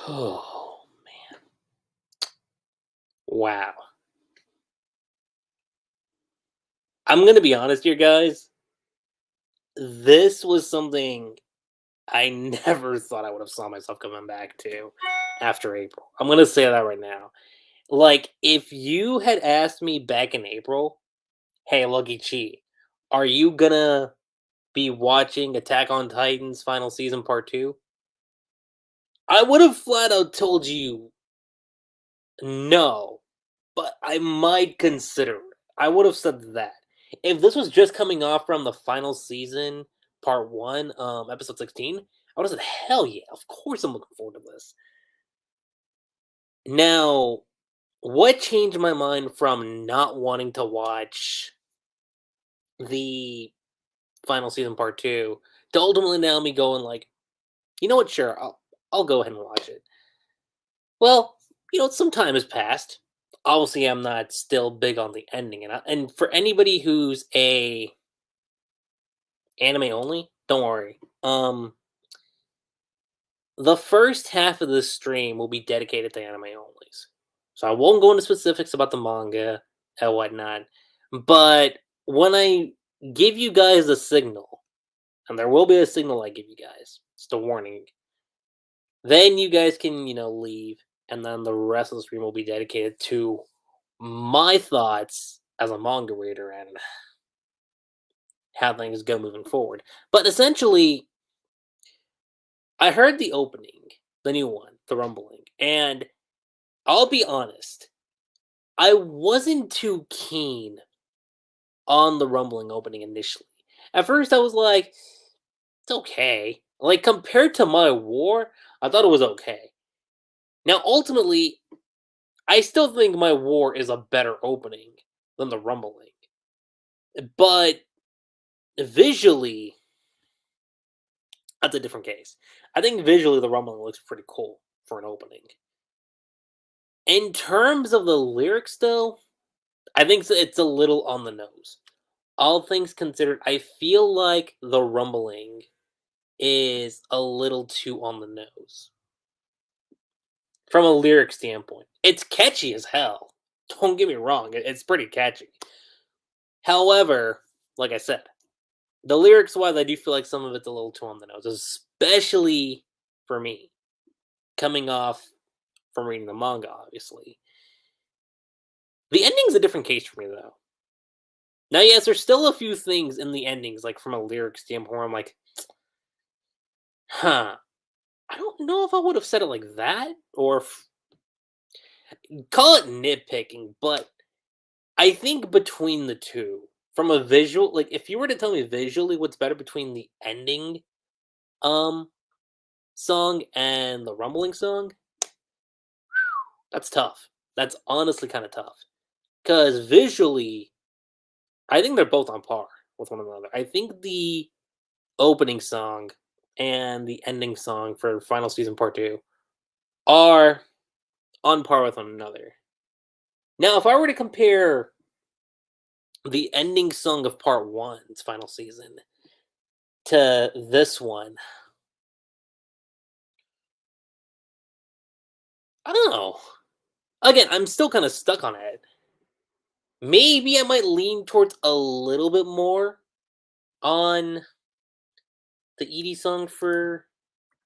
Oh, man. Wow. I'm gonna be honest here, guys. This was something I never thought I would have saw myself coming back to after April. I'm gonna say that right now. Like, if you had asked me back in April, "Hey, Lucky Chi, are you gonna be watching Attack on Titan's final season part 2?" I would have flat out told you no, but I might consider it. I would have said that. If this was just coming off from the final season, part 1, episode 16, I would have said, "Hell yeah, of course I'm looking forward to this." Now, what changed my mind from not wanting to watch the final season part 2 to ultimately now me going like, "You know what? Sure, I'll go ahead and watch it." Well, some time has passed. Obviously, I'm not still big on the ending, and for anybody who's a anime only, don't worry. The first half of this stream will be dedicated to anime onlys, so I won't go into specifics about the manga and whatnot. But when I give you guys a signal, and there will be a signal I give you guys, just a warning, then you guys can leave, and then the rest of the stream will be dedicated to my thoughts as a manga reader and how things go moving forward. But essentially, I heard the opening, the new one, the rumbling, and I'll be honest, I wasn't too keen on the rumbling opening initially. At first, I was like, it's okay. Like, compared to My War, I thought it was okay. Now, ultimately, I still think My War is a better opening than the rumbling. But visually, that's a different case. I think visually, the rumbling looks pretty cool for an opening. In terms of the lyrics, though, I think it's a little on the nose. All things considered, I feel like the rumbling is a little too on the nose from a lyric standpoint. It's catchy as hell. Don't get me wrong, it's pretty catchy. However, like I said, the lyrics wise, I do feel like some of it's a little too on the nose, especially for me, coming off from reading the manga, obviously. The ending's a different case for me, though. Now, yes, there's still a few things in the endings, like from a lyric standpoint, where I'm like, huh, I don't know if I would have said it like that, or call it nitpicking, but I think between the two, from a visual, like if you were to tell me visually what's better between the ending um song and the rumbling song, that's tough. That's honestly kind of tough. Because visually, I think they're both on par with one another. I think the opening song and the ending song for Final Season Part 2 are on par with one another. Now, if I were to compare the ending song of Part 1's final season to this one, I don't know. Again, I'm still kind of stuck on it. Maybe I might lean towards a little bit more on the Edie song for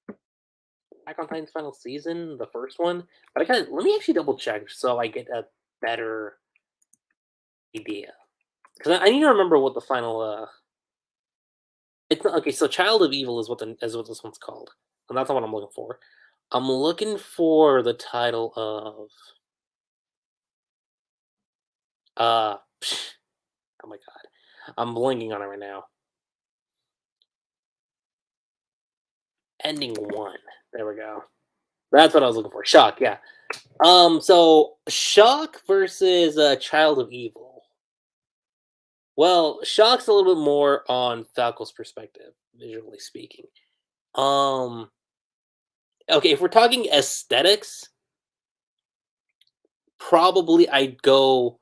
Attack on Titan's final season, the first one. But let me actually double check so I get a better idea. Because I need to remember what the final it's not okay, so Child of Evil is what this one's called. And that's not what I'm looking for. I'm looking for the title of uh oh my god. I'm blinking on it right now. Ending 1. There we go. That's what I was looking for. Shock, yeah. So Shock versus Child of Evil. Well, Shock's a little bit more on Falco's perspective, visually speaking. Um, okay, if we're talking aesthetics, probably I'd go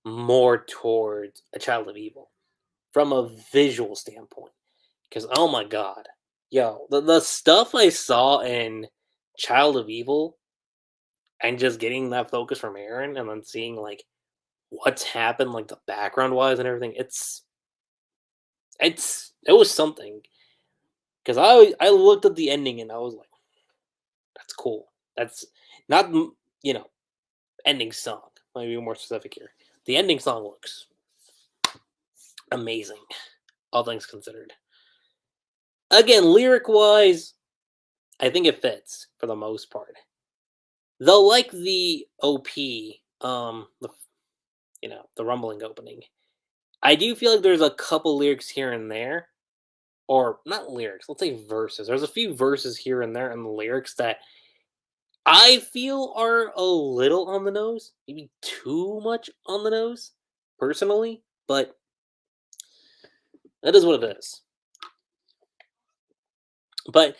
more towards a Child of Evil from a visual standpoint. Because oh my god, yo, the stuff I saw in Child of Evil and just getting that focus from Aaron and then seeing like what's happened, like the background wise and everything, it was something. Because I looked at the ending and I was like, that's cool. That's not you know ending song. Let me be more specific here. The ending song looks amazing, all things considered. Again, lyric wise, I think it fits for the most part. Though, like the OP, the rumbling opening, I do feel like there's a couple lyrics here and there, or not lyrics, let's say verses. There's a few verses here and there in the lyrics that I feel are a little on the nose, maybe too much on the nose, personally, but that is what it is. But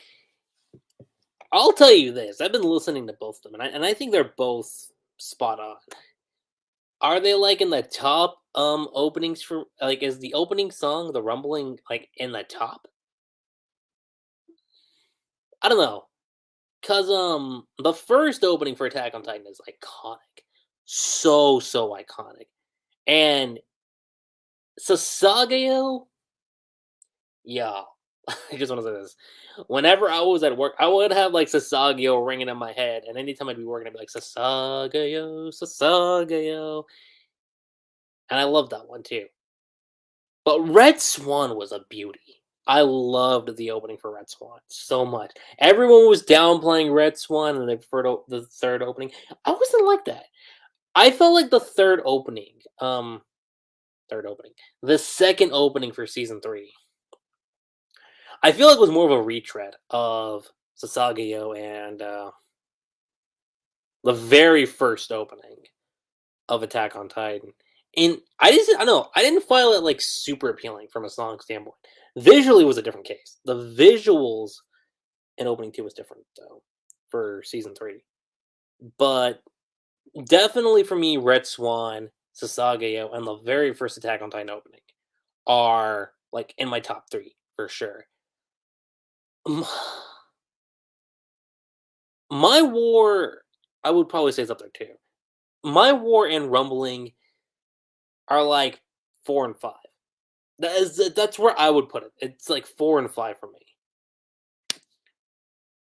I'll tell you this: I've been listening to both of them, and I think they're both spot on. Are they like in the top openings for like is the opening song, the rumbling, like in the top? I don't know. Cause the first opening for Attack on Titan is iconic. So iconic. And Sasageo, yeah. I just want to say this. Whenever I was at work, I would have like Sasageo ringing in my head, and anytime I'd be working, I'd be like Sasageo, Sasageo, and I love that one too. But Red Swan was a beauty. I loved the opening for Red Swan so much. Everyone was downplaying Red Swan and they preferred the third opening. I wasn't like that. I felt like the the second opening for season 3. I feel like it was more of a retread of Sasageo and the very first opening of Attack on Titan. And I know, I didn't feel it like super appealing from a song standpoint. Visually was a different case. The visuals in opening 2 was different though for season 3. But definitely for me, Red Swan, Sasageo, and the very first Attack on Titan opening are like in my top 3 for sure. M- My War, I would probably say is up there too. My War and Rumbling are like 4 and 5. That's where I would put it. It's like 4 and 5 for me.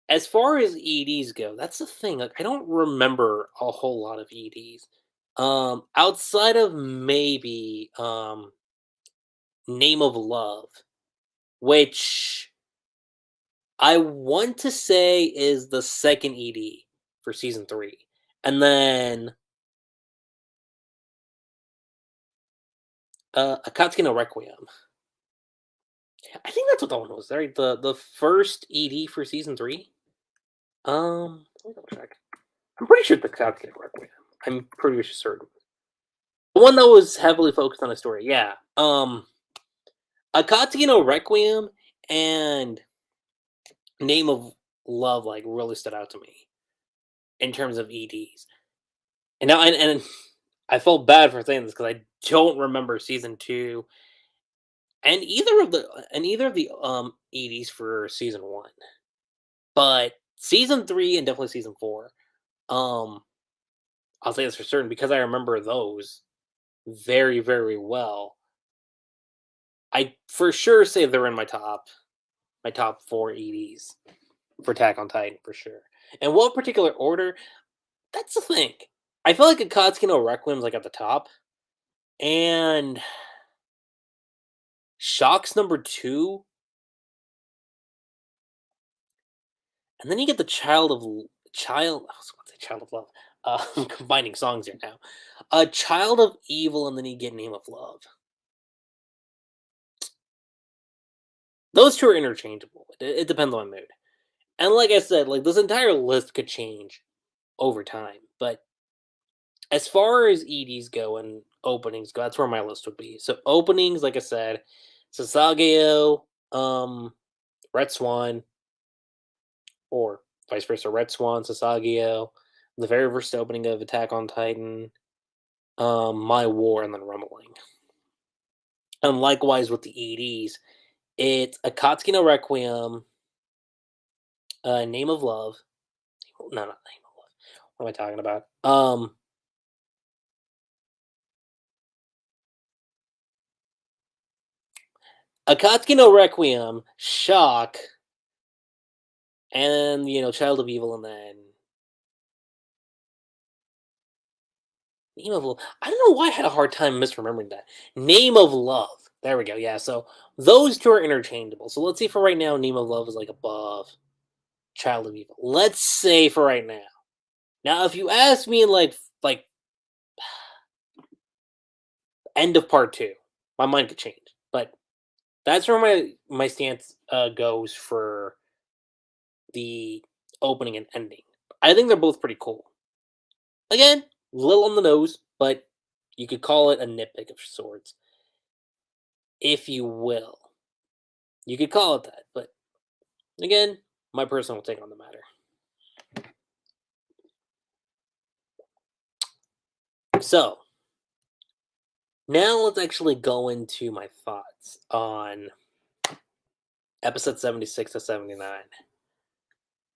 As far as EDs go, that's the thing. Like I don't remember a whole lot of EDs. Outside of maybe Name of Love, which I want to say is the second ED for season 3. And then Akatsuki no Requiem. I think that's what that one was, right? The first ED for season 3. Let me double check. I'm pretty sure the Akatsuki no Requiem. I'm pretty certain. The one that was heavily focused on a story, yeah. Akatsuki no Requiem and Name of Love like really stood out to me in terms of EDs. And now and I felt bad for saying this because I don't remember season 2 and either of the EDs for season 1. But season 3 and definitely season 4. Um I'll say this for certain because I remember those very, very well. I for sure say they're in my top 4 EDs for Attack on Titan for sure. And what particular order? That's the thing. I feel like Akatsuki no Requiem's like at the top, and Shock's number 2, and then you get the Child. I was going to say Child of Love. I'm combining songs here now. A Child of Evil, and then you get Name of Love. Those two are interchangeable. It depends on my mood. And like I said, like this entire list could change over time. But as far as EDs go and openings go, that's where my list would be. So openings, like I said, Sasageo, Red Swan, or vice versa, Red Swan, Sasageo, the very first opening of Attack on Titan, My War, and then Rumbling. And likewise with the EDs, it's Akatsuki no Requiem, Name of Love, No, not Name of Love. What am I talking about? Akatsuki no Requiem, Shock, and Child of Evil, and then Name of Love. I don't know why I had a hard time misremembering that. Name of Love. There we go. Yeah, so those two are interchangeable. So let's see for right now, Name of Love is like above Child of Evil. Let's say for right now. Now, if you ask me in like end of part two, my mind could change. But that's where my stance goes for the opening and ending. I think they're both pretty cool. Again, little on the nose, but you could call it a nitpick of sorts, if you will. You could call it that, but again, my personal take on the matter. So, now let's actually go into my thoughts on episode 76 to 79.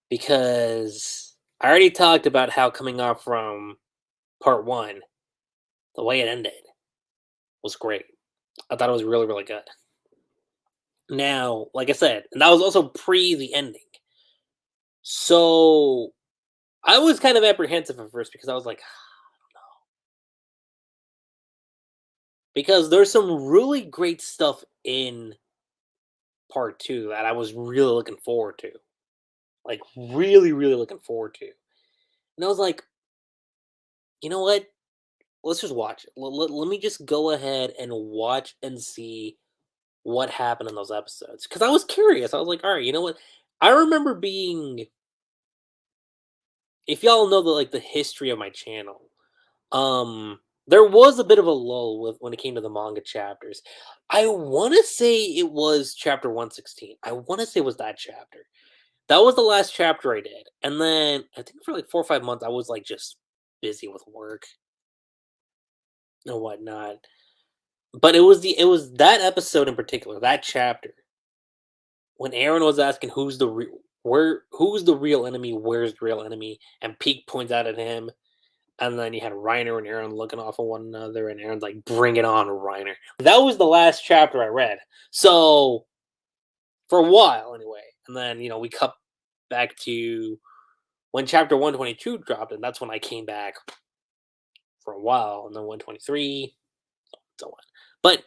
Because I already talked about how coming off from part one, the way it ended was great. I thought it was really, really good. Now, like I said, and that was also pre the ending. So I was kind of apprehensive at first because I was like, because there's some really great stuff in part two that I was really looking forward to. Like, really, really looking forward to. And I was like, you know what? Let's just watch it. Let me just go ahead and watch and see what happened in those episodes. Because I was curious. I was like, all right, you know what? I remember being, if y'all know the history of my channel, there was a bit of a lull with when it came to the manga chapters. I want to say it was chapter 116. I want to say it was that chapter. That was the last chapter I did. And then I think for like 4 or 5 months I was like just busy with work and whatnot. But it was that episode in particular, that chapter, when Aaron was asking who's the real enemy, where's the real enemy, and Peak points out at him. And then you had Reiner and Aaron looking off of one another, and Aaron's like, "Bring it on, Reiner." That was the last chapter I read. So for a while, anyway, and then we cut back to when chapter 122 dropped, and that's when I came back for a while, and then 123, so on. But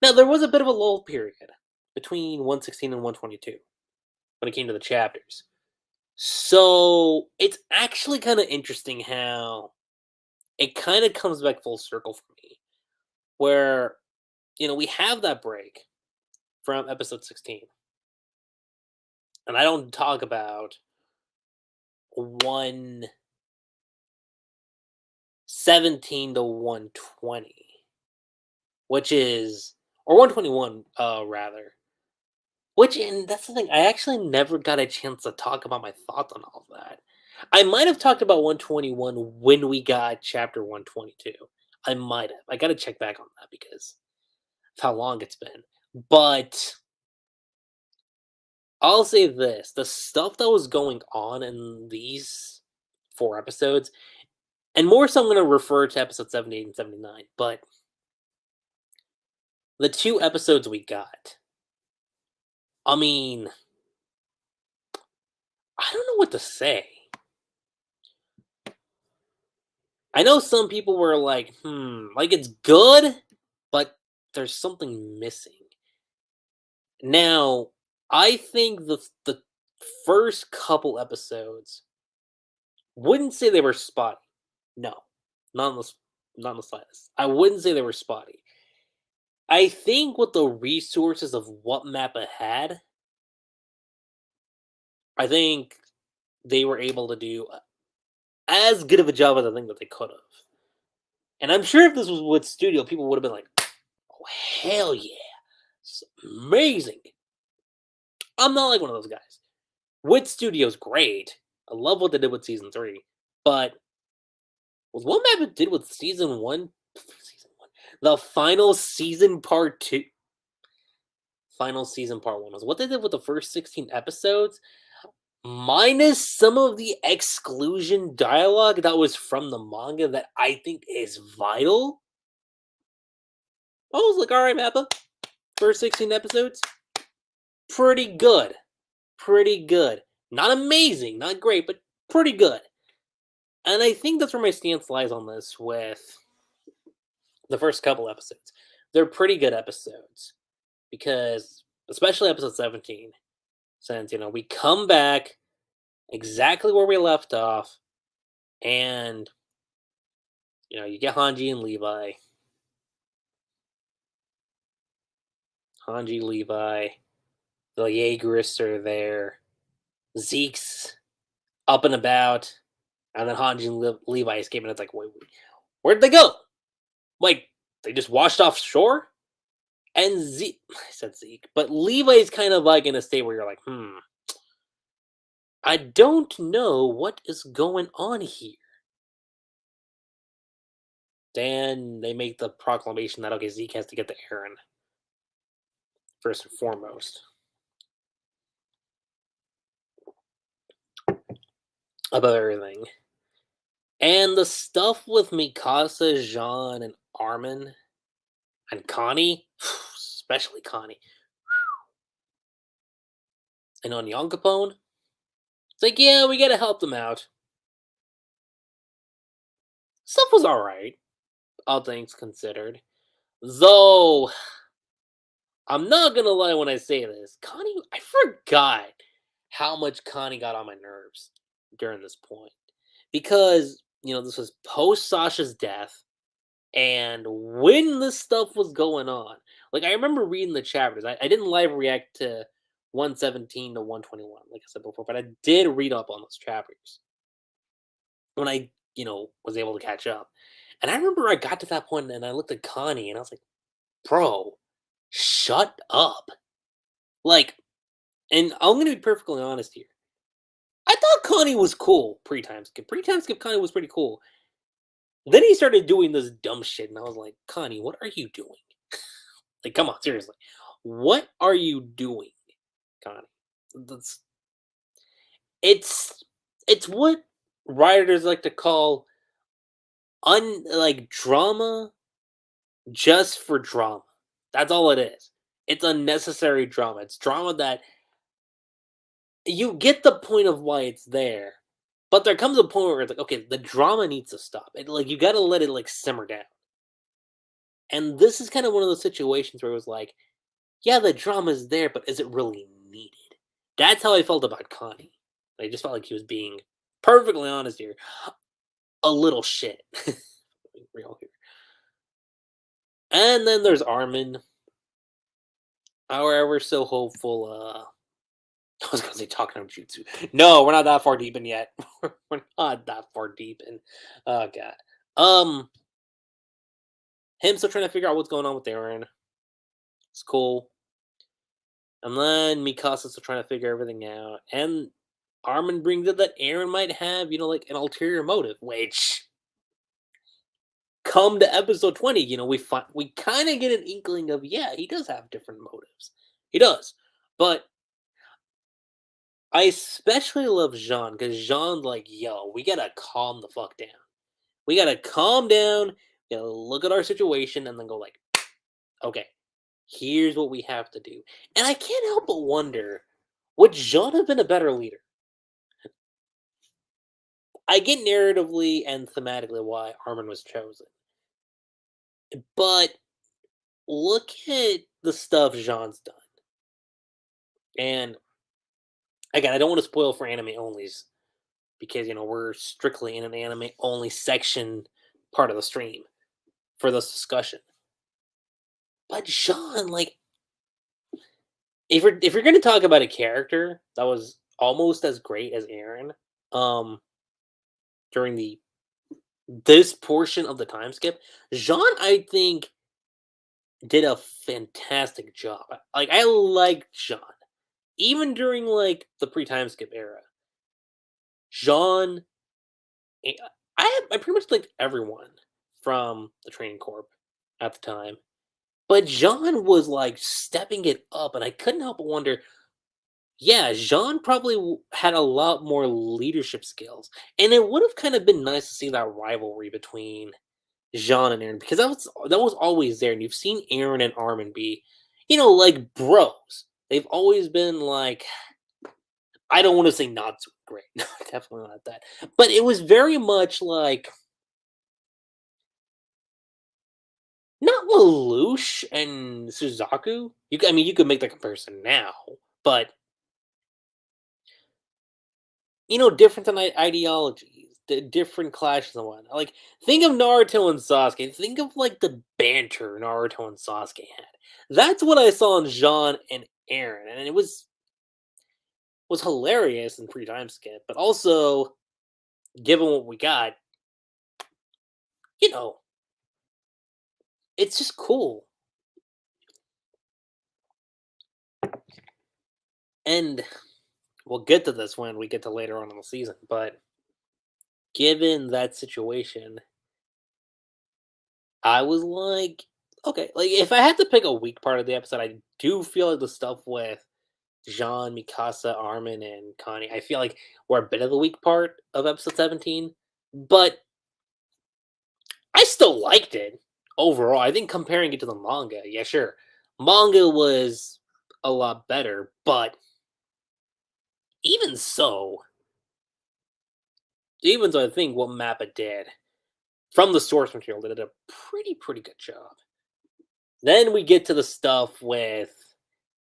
now there was a bit of a lull period between 116 and 122 when it came to the chapters. So it's actually kind of interesting how it kind of comes back full circle for me, where we have that break from episode 16. And I don't talk about 117 to 120, which is, or 121, rather. And that's the thing, I actually never got a chance to talk about my thoughts on all of that. I might have talked about 121 when we got chapter 122. I might have. I got to check back on that because of how long it's been. But I'll say this, the stuff that was going on in these 4 episodes, and more so I'm going to refer to episode 78 and 79, but the 2 episodes we got, I mean, I don't know what to say. I know some people were like, like it's good, but there's something missing. Now, I think the first couple episodes, wouldn't say they were spotty. No, not in the slightest. I wouldn't say they were spotty. I think with the resources of what MAPPA had, I think they were able to do as good of a job as I think that they could have. And I'm sure if this was with studio, people would have been like, "Oh hell yeah, it's amazing." I'm not like one of those guys. With studio's great. I love what they did with season 3, but with what MAPPA did with season 1, the final season part 2, final season part 1 was what they did with the first 16 episodes. minus some of the exclusion dialogue that was from the manga that I think is vital. I was like, all right, Mappa, first 16 episodes, pretty good. Pretty good. Not amazing, not great, but pretty good. And I think that's where my stance lies on this with the first couple episodes. They're pretty good episodes because, especially episode 17, since, we come back exactly where we left off, and, you get Hanji and Levi. Hanji, Levi, the Jaegerists are there, Zeke's up and about, and then Hanji and Levi escape, and it's like, wait, where'd they go? Like, they just washed off shore? And Zeke, I said Zeke, but Levi's kind of like in a state where you're like, I don't know what is going on here. Then they make the proclamation that, okay, Zeke has to get to Aaron, first and foremost. Above everything. And the stuff with Mikasa, Jean, and Armin, and Connie, especially Connie, and on Yonkapone, it's like, yeah, we gotta help them out. Stuff was alright, all things considered. Though, I'm not gonna lie when I say this, Connie, I forgot how much Connie got on my nerves during this point. Because, this was post Sasha's death, and when this stuff was going on, like, I remember reading the chapters. I didn't live react to 117 to 121, like I said before, but I did read up on those chapters when I, was able to catch up. And I remember I got to that point and I looked at Connie and I was like, bro, shut up. Like, and I'm going to be perfectly honest here. I thought Connie was cool pre-time skip. Pre-time skip Connie was pretty cool. Then he started doing this dumb shit, and I was like, Connie, what are you doing? Like, come on, seriously. What are you doing, Connie? That's, it's what writers like to call like drama just for drama. That's all it is. It's unnecessary drama. It's drama that you get the point of why it's there, but there comes a point where it's like, okay, the drama needs to stop. Like, you got to let it like simmer down. And this is kind of one of those situations where it was like, yeah, the drama's there, but is it really needed? That's how I felt about Connie. I just felt like he was being perfectly honest here, a little shit. Real here. And then there's Armin. However, so hopeful. I was gonna say talking about jutsu. No, we're not that far deep in yet. We're not that far deep in. Oh god. Him still trying to figure out what's going on with Aaron. It's cool. And then Mikasa's still trying to figure everything out. And Armin brings up that Aaron might have, like an ulterior motive, which come to episode 20, we kind of get an inkling of, yeah, he does have different motives. He does. But I especially love Jean, because Jean's like, yo, we gotta calm the fuck down. We gotta calm down, look at our situation, and then go like, okay, here's what we have to do. And I can't help but wonder, would Jean have been a better leader? I get narratively and thematically why Armin was chosen. But look at the stuff Jean's done. And again, I don't want to spoil for anime onlys because, we're strictly in an anime only section part of the stream for this discussion. But Jean, like, if you're going to talk about a character that was almost as great as Aaron, during this portion of the time skip, Jean, I think, did a fantastic job. Like, I liked Jean. Even during, like, the pre-time skip era. Jean, I pretty much liked everyone from the training corp at the time. But Jean was, like, stepping it up, and I couldn't help but wonder, yeah, Jean probably had a lot more leadership skills, and it would have kind of been nice to see that rivalry between Jean and Aaron because that was always there, and you've seen Aaron and Armin be, like bros. They've always been like, I don't want to say not so great, no, definitely not that, but it was very much like not Lelouch and Suzaku. I mean, you could make the comparison now, but different than ideologies, different clashes and whatnot. Like, think of Naruto and Sasuke. Think of like the banter Naruto and Sasuke had. That's what I saw in Jean and Aaron, and it was hilarious and pre-time skip, but also given what we got, you know, it's just cool. And we'll get to this when we get to later on in the season, but given that situation, I was like, okay, like if I had to pick a weak part of the episode, I do feel like the stuff with Jean, Mikasa, Armin, and Connie, I feel like were a bit of the weak part of episode 17, but I still liked it overall. I think comparing it to the manga, yeah, sure. Manga was a lot better, but even so, even though I think what MAPPA did from the source material, they did a pretty good job. Then we get to the stuff with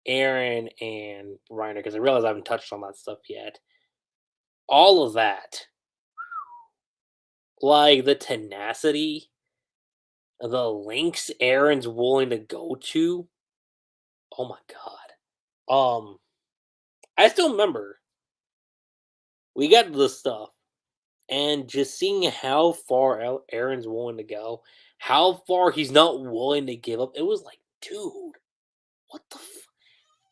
Aaron and Reiner, because I realize I haven't touched on that stuff yet. All of that, like the tenacity, the links Aaron's willing to go to. Oh my god. I still remember we got to the stuff and just seeing how far Aaron's willing to go, how far he's not willing to give up. It was like, dude, what the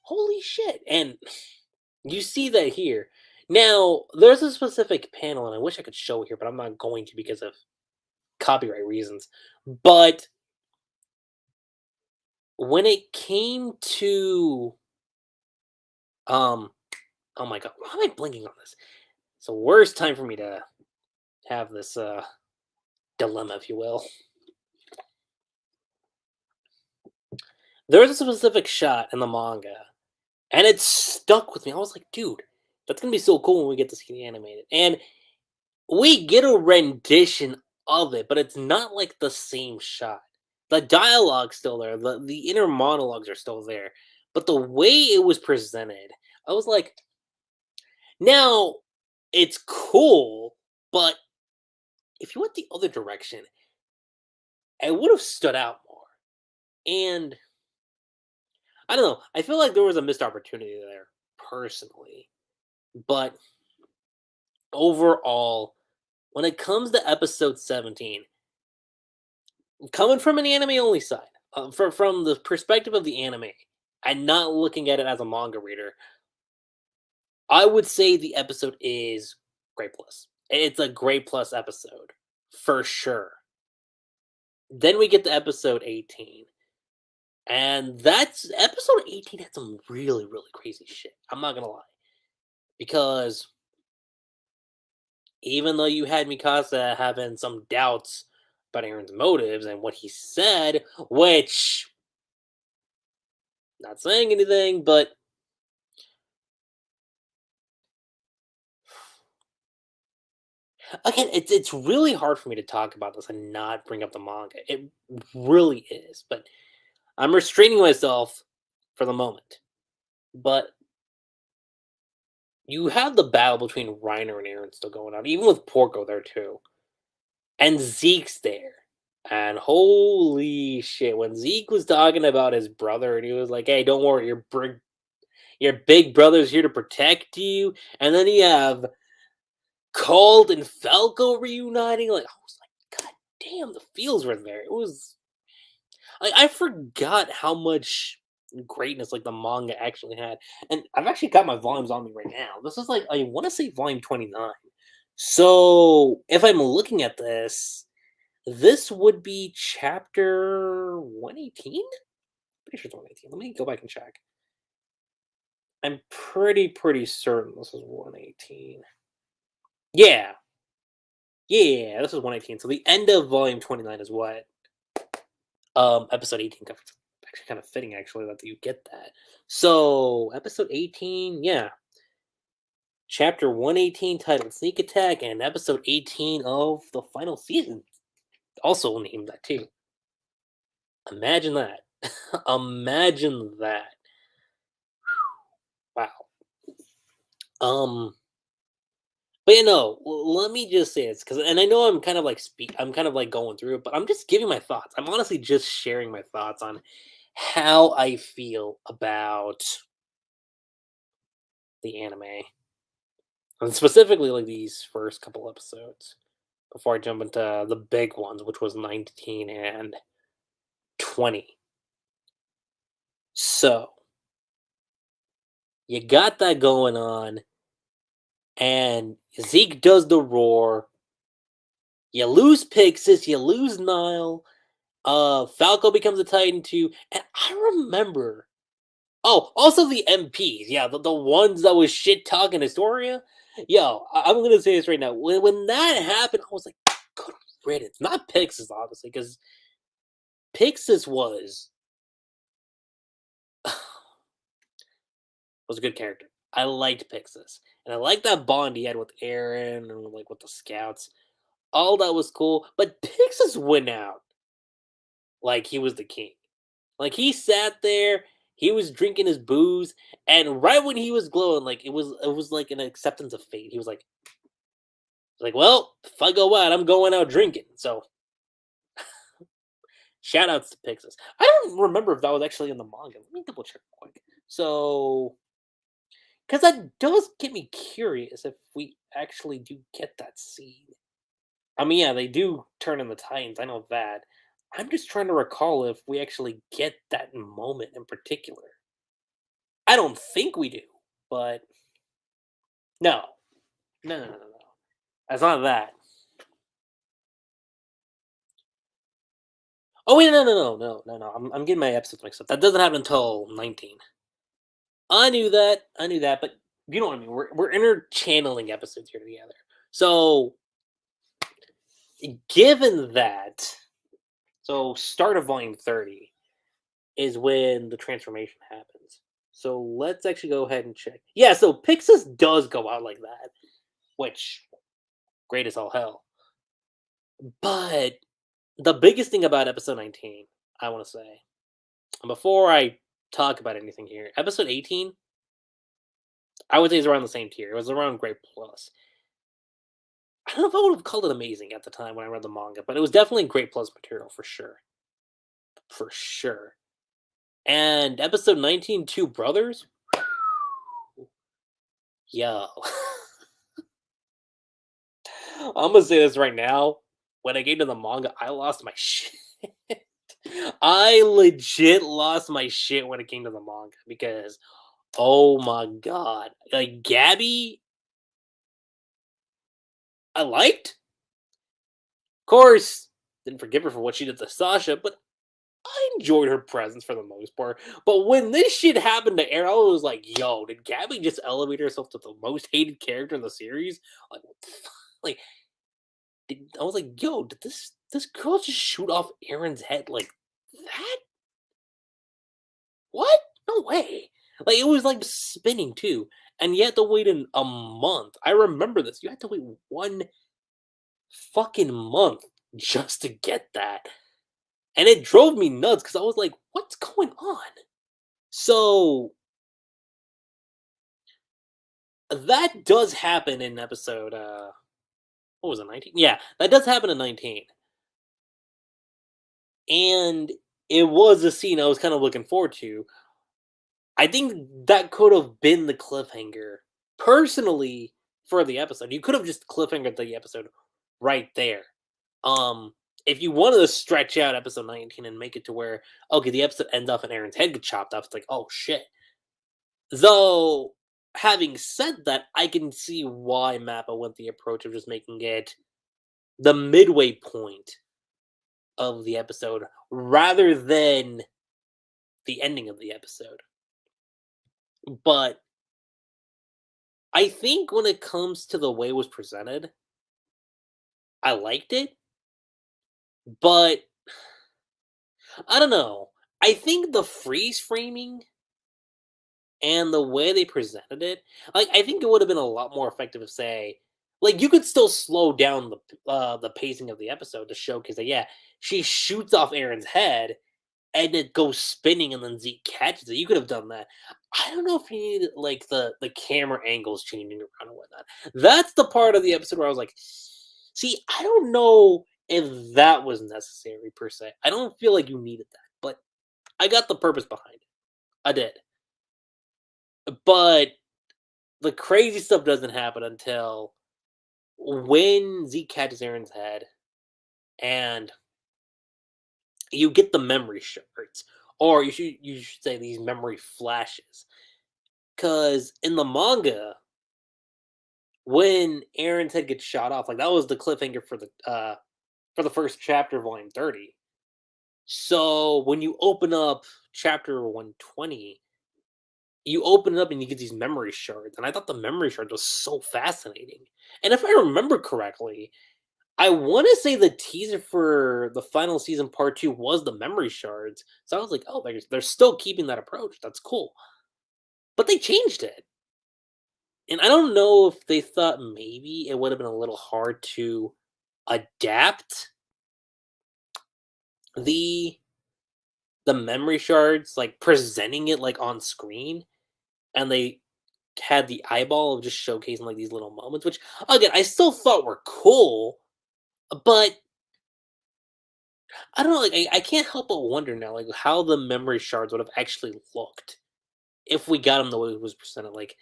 holy shit. And you see that here. Now, there's a specific panel, and I wish I could show it here, but I'm not going to because of copyright reasons. But when it came to um oh my god, why am I blinking on this? It's the worst time for me to have this dilemma, if you will. There's a specific shot in the manga, and it stuck with me. I was like, dude, that's gonna be so cool when we get to see it animated. And we get a rendition of it, but it's not like the same shot. The dialogue's still there, the inner monologues are still there, but the way it was presented, I was like, now it's cool, but if you went the other direction, it would have stood out more. And I don't know, I feel like there was a missed opportunity there personally. But overall, when it comes to episode 17, coming from an anime only side, from the perspective of the anime, and not looking at it as a manga reader, I would say the episode is great plus. It's a great plus episode for sure. Then we get to episode 18. And that's episode 18 had some really crazy shit. I'm not gonna lie. Because even though you had Mikasa having some doubts about Aaron's motives and what he said, which not saying anything, but again, it's really hard for me to talk about this and not bring up the manga. It really is, but I'm restraining myself for the moment. But you have the battle between Reiner and Aaron still going on, even with Porco there too, and Zeke's there. And holy shit, when Zeke was talking about his brother, and he was like, "Hey, don't worry, your big brother's here to protect you," and then you have Cold and Falco reuniting. Like, I was like, God damn, the feels were there. It was like I forgot how much greatness like the manga actually had, and I've actually got my volumes on me right now. This is like I want to say volume 29. So if I'm looking at this, this would be chapter 118. Pretty sure it's 118. Let me go back and check. I'm pretty certain this is 118. Yeah, yeah, this is 118. So the end of volume 29 is what episode 18 covers. Actually, kind of fitting actually that you get that. So episode 18, yeah, chapter 118 titled Sneak Attack, and episode 18 of the final season also named that too. Imagine that. Imagine that. Wow. Um, but you know, let me just say this because, and I know I'm kind of like I'm kind of like going through it, but I'm just giving my thoughts. I'm honestly just sharing my thoughts on how I feel about the anime, and specifically like these first couple episodes before I jump into the big ones, which was 19 and 20. So you got that going on, and Zeke does the roar. You lose Pixis, you lose Nile. Falco becomes a Titan too, and I remember. Oh, also the MPs, yeah, the ones that was shit talking Historia. Yo, I'm gonna say this right now. When that happened, I was like, good riddance. Not Pixis, obviously, because Pixis was a good character. I liked Pixis, and I liked that bond he had with Aaron and like with the scouts. All that was cool, but Pixis went out like he was the king. Like he sat there, he was drinking his booze, and right when he was glowing, like it was like an acceptance of fate. He was like, well, if I go out, I'm going out drinking. So shout outs to Pixis. I don't remember if that was actually in the manga. Let me double check quick. So because that does get me curious if we actually do get that scene. I mean, yeah, they do turn in the Titans. I know that. I'm just trying to recall if we actually get that moment in particular. I don't think we do, but no, no. That's not that. Oh wait, no. I'm getting my episodes mixed up. That doesn't happen until 19. I knew that. I knew that, but you know what I mean. We're interchanneling episodes here together. So given that, so start of volume 30 is when the transformation happens. So let's actually go ahead and check. Yeah, so Pixis does go out like that, which great as all hell. But the biggest thing about episode 19, I want to say, and before I talk about anything here, episode 18, I would say is around the same tier. It was around Great Plus. I don't know if I would have called it amazing at the time when I read the manga, but it was definitely Great Plus material for sure. For sure. And episode 19, Two Brothers? Yo. I'm gonna say this right now. When I came to the manga, I lost my shit. I legit lost my shit when it came to the manga because, oh my god, like Gabby, I liked. Of course, didn't forgive her for what she did to Sasha, but I enjoyed her presence for the most part. But when this shit happened to Aaron, I was like, yo, did Gabby just elevate herself to the most hated character in the series? Like, what the fuck? Like, I was like, yo, did this girl just shoot off Aaron's head like that? What? No way. Like it was like spinning too. And you had to wait in a month. I remember this. You had to wait 1 fucking month just to get that. And it drove me nuts because I was like, what's going on? So that does happen in episode what was it, 19? Yeah, that does happen in 19. And it was a scene I was kind of looking forward to. I think that could have been the cliffhanger personally for the episode. You could have just cliffhangered the episode right there. Um, if you wanted to stretch out episode 19 and make it to where okay, the episode ends off and Aaron's head gets chopped off, it's like, oh shit. Though having said that, I can see why Mappa went the approach of just making it the midway point of the episode rather than the ending of the episode. But I think when it comes to the way it was presented, I liked it, but I don't know. I think the freeze framing and the way they presented it, like, I think it would have been a lot more effective if, say, like, you could still slow down the pacing of the episode to showcase that, yeah, she shoots off Aaron's head and it goes spinning and then Zeke catches it. You could have done that. I don't know if you need like the camera angles changing around and whatnot. That's the part of the episode where I was like, see, I don't know if that was necessary per se. I don't feel like you needed that, but I got the purpose behind it. I did. But the crazy stuff doesn't happen until when Zeke catches Aaron's head and you get the memory shards. Or you should say these memory flashes. Cause in the manga, when Aaron's head gets shot off, like that was the cliffhanger for the first chapter of volume 30. So when you open up chapter 120, you open it up and you get these memory shards. And I thought the memory shards was so fascinating. And if I remember correctly, I want to say the teaser for the final season part two was the memory shards. So I was like, oh, they're still keeping that approach. That's cool. But they changed it. And I don't know if they thought maybe it would have been a little hard to adapt the the memory shards, like presenting it like on screen, and they had the eyeball of just showcasing like these little moments, which again I still thought were cool, but I don't know, like I can't help but wonder now, like how the memory shards would have actually looked if we got them the way it was presented. Like,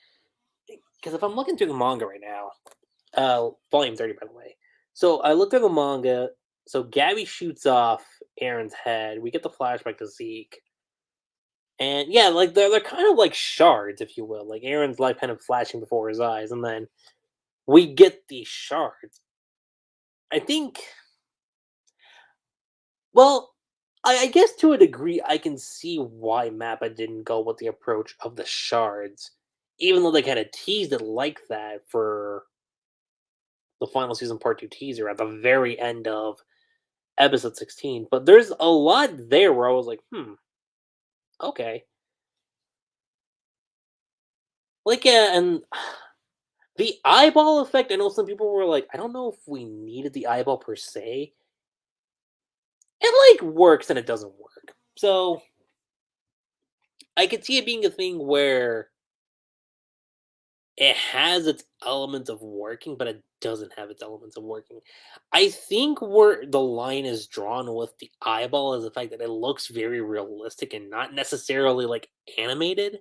because if I'm looking through the manga right now, volume 30, by the way. So I looked at the manga. So Gabby shoots off Aaron's head. We get the flashback to Zeke. And yeah, like they're kind of like shards, if you will. Like Aaron's life kind of flashing before his eyes, and then we get these shards. I think, well, I guess to a degree I can see why Mappa didn't go with the approach of the shards. Even though they kind of teased it like that for the final season part two teaser at the very end of episode 16. But there's a lot there where I was like, okay. Like, yeah, and the eyeball effect, I know some people were like, I don't know if we needed the eyeball per se. It, like, works and it doesn't work. So, I could see it being a thing where it has its elements of working, but it doesn't have its elements of working. I think where the line is drawn with the eyeball is the fact that it looks very realistic and not necessarily like animated,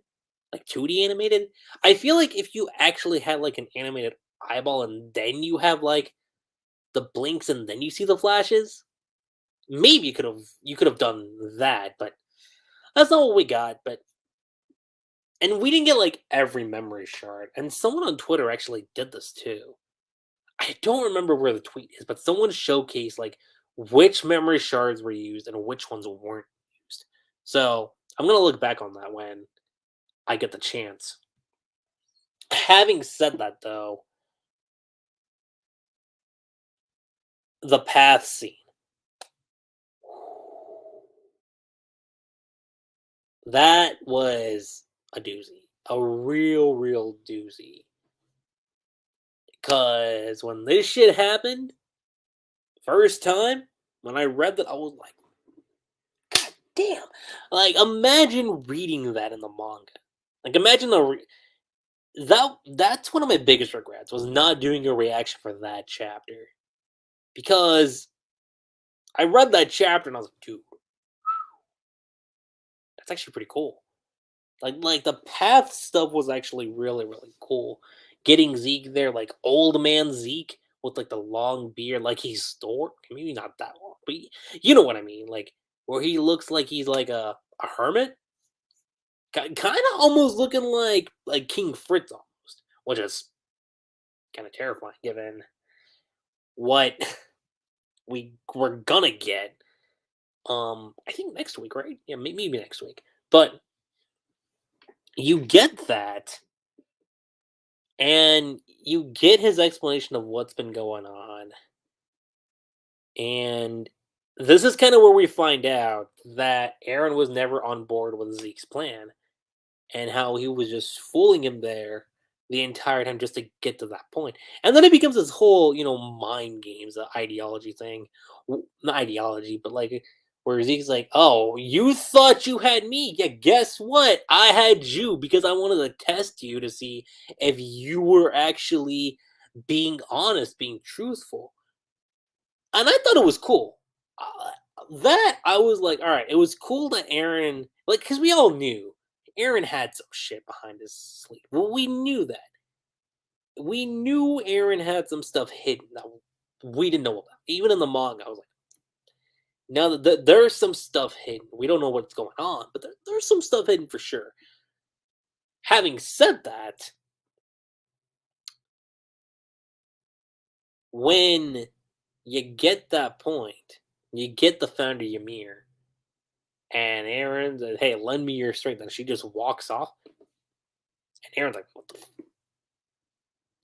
like 2D animated. I feel like if you actually had like an animated eyeball and then you have like the blinks and then you see the flashes, maybe you could have done that, but that's not what we got. But and we didn't get like every memory shard. And someone on Twitter actually did this too. I don't remember where the tweet is, but someone showcased like which memory shards were used and which ones weren't used. So I'm gonna look back on that when I get the chance. Having said that, though, the path scene that was a doozy, a real doozy. Cause when this shit happened, first time when I read that, I was like, God damn! Like, imagine reading that in the manga. Like, imagine that's one of my biggest regrets was not doing a reaction for that chapter because I read that chapter and I was like, dude, that's actually pretty cool. Like the path stuff was actually really cool. Getting Zeke there, like old man Zeke with like the long beard, like he's Thor. Maybe not that long, but you know what I mean. Like where he looks like he's like a hermit, kind of almost looking like King Fritz almost, which is kind of terrifying given what we're gonna get. I think next week, right? Yeah, maybe next week. But you get that, And you get his explanation of what's been going on. And this is kind of where we find out that Aaron was never on board with Zeke's plan and how he was just fooling him there the entire time just to get to that point. And then it becomes this whole, mind games, ideology thing. Not ideology, but like where Zeke's like, "Oh, you thought you had me? Yeah, guess what? I had you because I wanted to test you to see if you were actually being honest, being truthful." And I thought it was cool. That I was like, all right, it was cool that Aaron, like, because we all knew Aaron had some shit behind his sleeve. Well, we knew that. We knew Aaron had some stuff hidden that we didn't know about. Even in the manga, I was like, now that there's some stuff hidden. We don't know what's going on, but there's some stuff hidden for sure. Having said that, when you get that point, you get the founder Ymir, and Aaron said, "Hey, lend me your strength," and she just walks off. And Aaron's like, "What the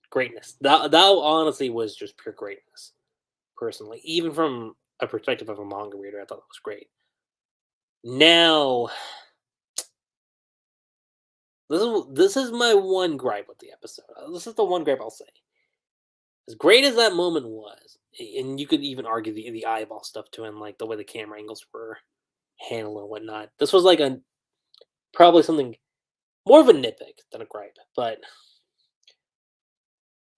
greatness?" That honestly was just pure greatness. Personally, even from a perspective of a manga reader, I thought that was great. Now, this is my one gripe with the episode. This is the one gripe I'll say. As great as that moment was, and you could even argue the eyeball stuff too, and like the way the camera angles were handled and whatnot. This was like a probably something more of a nitpick than a gripe, but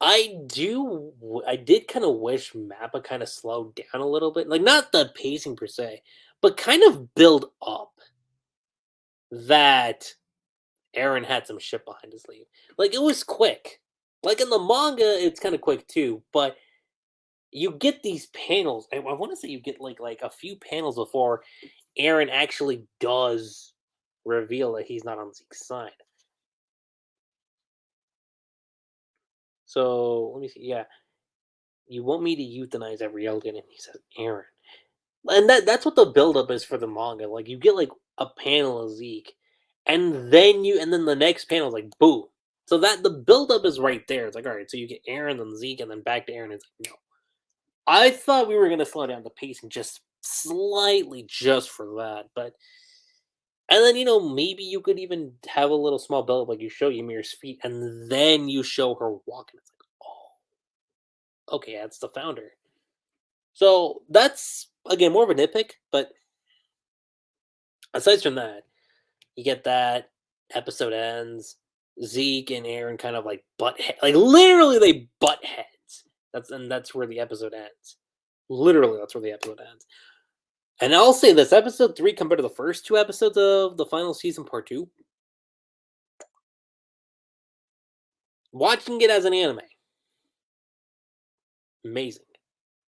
I did kind of wish Mappa kind of slowed down a little bit, like not the pacing per se, but kind of build up that Aaron had some shit behind his sleeve. Like it was quick. Like in the manga, it's kind of quick too, but you get these panels. I want to say you get like a few panels before Aaron actually does reveal that he's not on Zeke's side. So let me see. Yeah, you want me to euthanize every alien? And he says, Aaron. And that's what the buildup is for the manga. Like you get like a panel of Zeke, and then the next panel is like boom. So that the buildup is right there. It's like all right, so you get Aaron, then Zeke, and then back to Aaron. It's like no. I thought we were gonna slow down the pacing just slightly just for that, but and then maybe you could even have a little small buildup, like you show Ymir's feet, and then you show her walking. It's like oh, okay, that's the founder. So that's again more of a nitpick, but aside from that, you get that episode ends. Zeke and Aaron kind of like like literally they butt heads. That's where the episode ends. Literally, that's where the episode ends. And I'll say this: episode 3 compared to the first 2 episodes of the final season, part 2, watching it as an anime, amazing.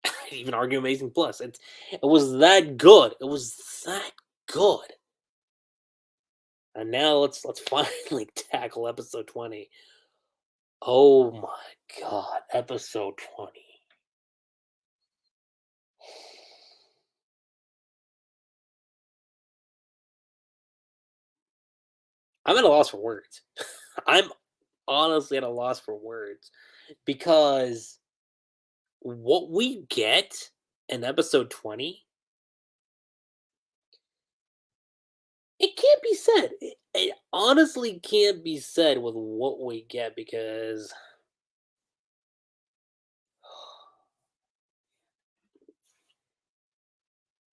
I'd even argue amazing plus. It was that good. It was that good. And now let's finally tackle episode 20. Oh my god, episode 20. I'm at a loss for words. I'm honestly at a loss for words because what we get in episode 20, it can't be said. It honestly can't be said with what we get because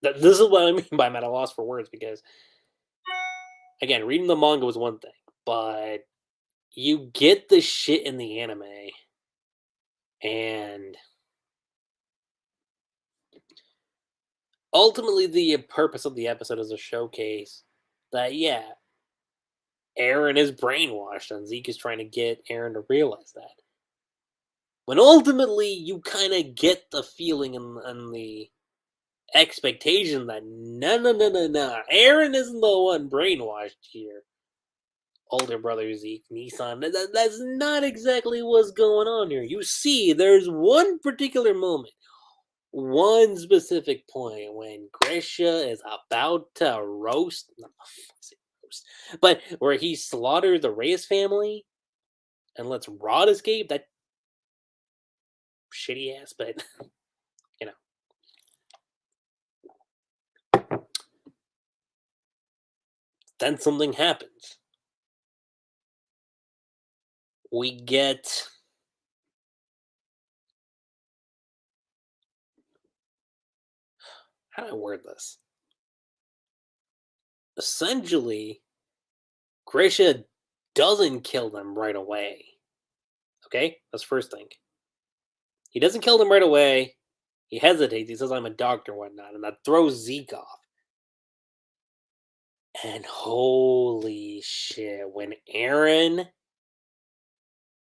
this is what I mean by I'm at a loss for words because again, reading the manga was one thing, but you get the shit in the anime and ultimately the purpose of the episode is a showcase that yeah, Aaron is brainwashed and Zeke is trying to get Aaron to realize that. When ultimately you kind of get the feeling and the expectation that no, Aaron isn't the one brainwashed here. Older brother Zeke, Nissan, that's not exactly what's going on here. You see, there's one particular moment, one specific point when Grisha is about to roast, but where he slaughtered the Reyes family, and lets Rod escape. That shitty ass, but you know. Then something happens. We get how do I word this? Essentially, Grisha doesn't kill them right away. Okay? That's the first thing. He doesn't kill them right away. He hesitates. He says, I'm a doctor and whatnot. And that throws Zeke off. And holy shit, when Aaron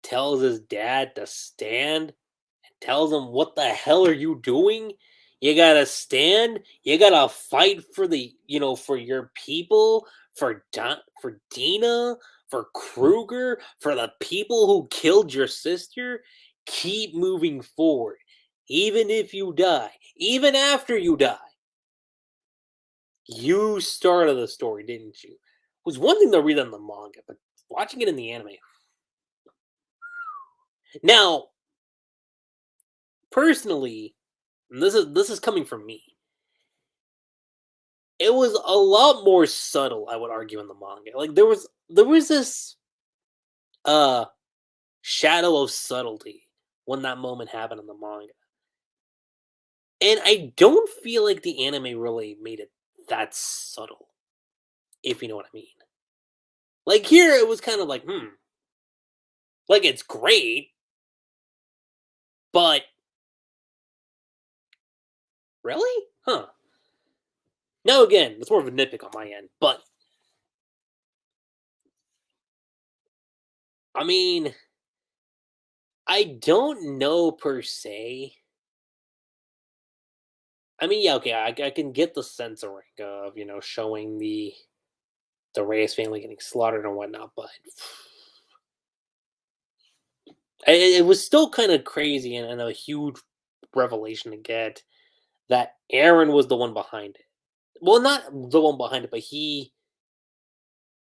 tells his dad to stand and tells him, what the hell are you doing? You gotta stand. You gotta fight for for your people, for Dina, for Kruger, for the people who killed your sister. Keep moving forward. Even if you die, even after you die. You started the story, didn't you? It was one thing to read on the manga, but watching it in the anime. Now, personally, and this is coming from me. It was a lot more subtle, I would argue, in the manga. Like there was this uh shadow of subtlety when that moment happened in the manga. And I don't feel like the anime really made it that subtle, if you know what I mean. Like here it was kind of like, like it's great, but really? Huh. Now again, it's more of a nitpick on my end, but I mean, I don't know per se. I mean, yeah, okay, I can get the censoring of showing the Reyes family getting slaughtered and whatnot, but it was still kind of crazy and a huge revelation to get that Aaron was the one behind it. Well, not the one behind it, but he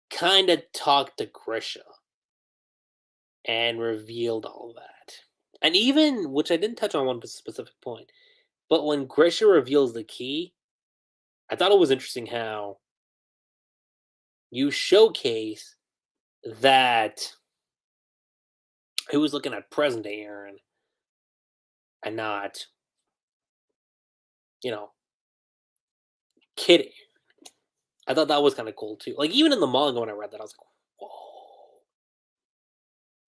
kind of talked to Grisha and revealed all that. And even, which I didn't touch on one specific point, but when Grisha reveals the key, I thought it was interesting how you showcase that he was looking at present day Aaron and not, you know, kid. I thought that was kind of cool too. Like even in the manga when I read that, I was like, whoa.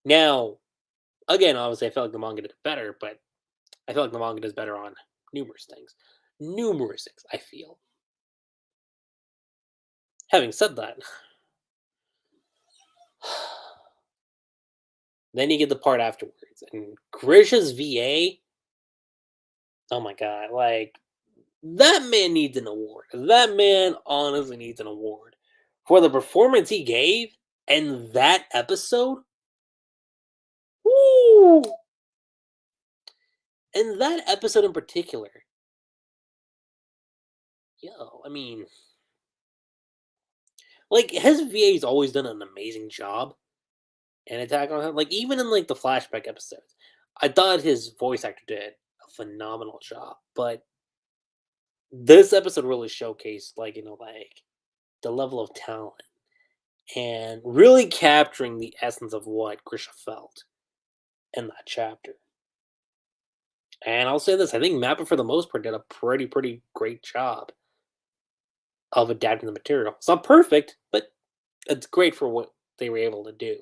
Now, again, obviously, I felt like the manga did it better, but I feel like the manga does better on numerous things. Numerous things, I feel. Having said that, then you get the part afterwards, and Grisha's VA. Oh my god, like that man needs an award. That man honestly needs an award for the performance he gave in that episode. Woo! In that episode in particular, I mean, like his VA's always done an amazing job in Attack on Titan. Like even in like the flashback episodes, I thought his voice actor did a phenomenal job. But this episode really showcased like the level of talent and really capturing the essence of what Grisha felt in that chapter. And I'll say this: I think MAPPA for the most part did a pretty great job of adapting the material. It's not perfect, but it's great for what they were able to do.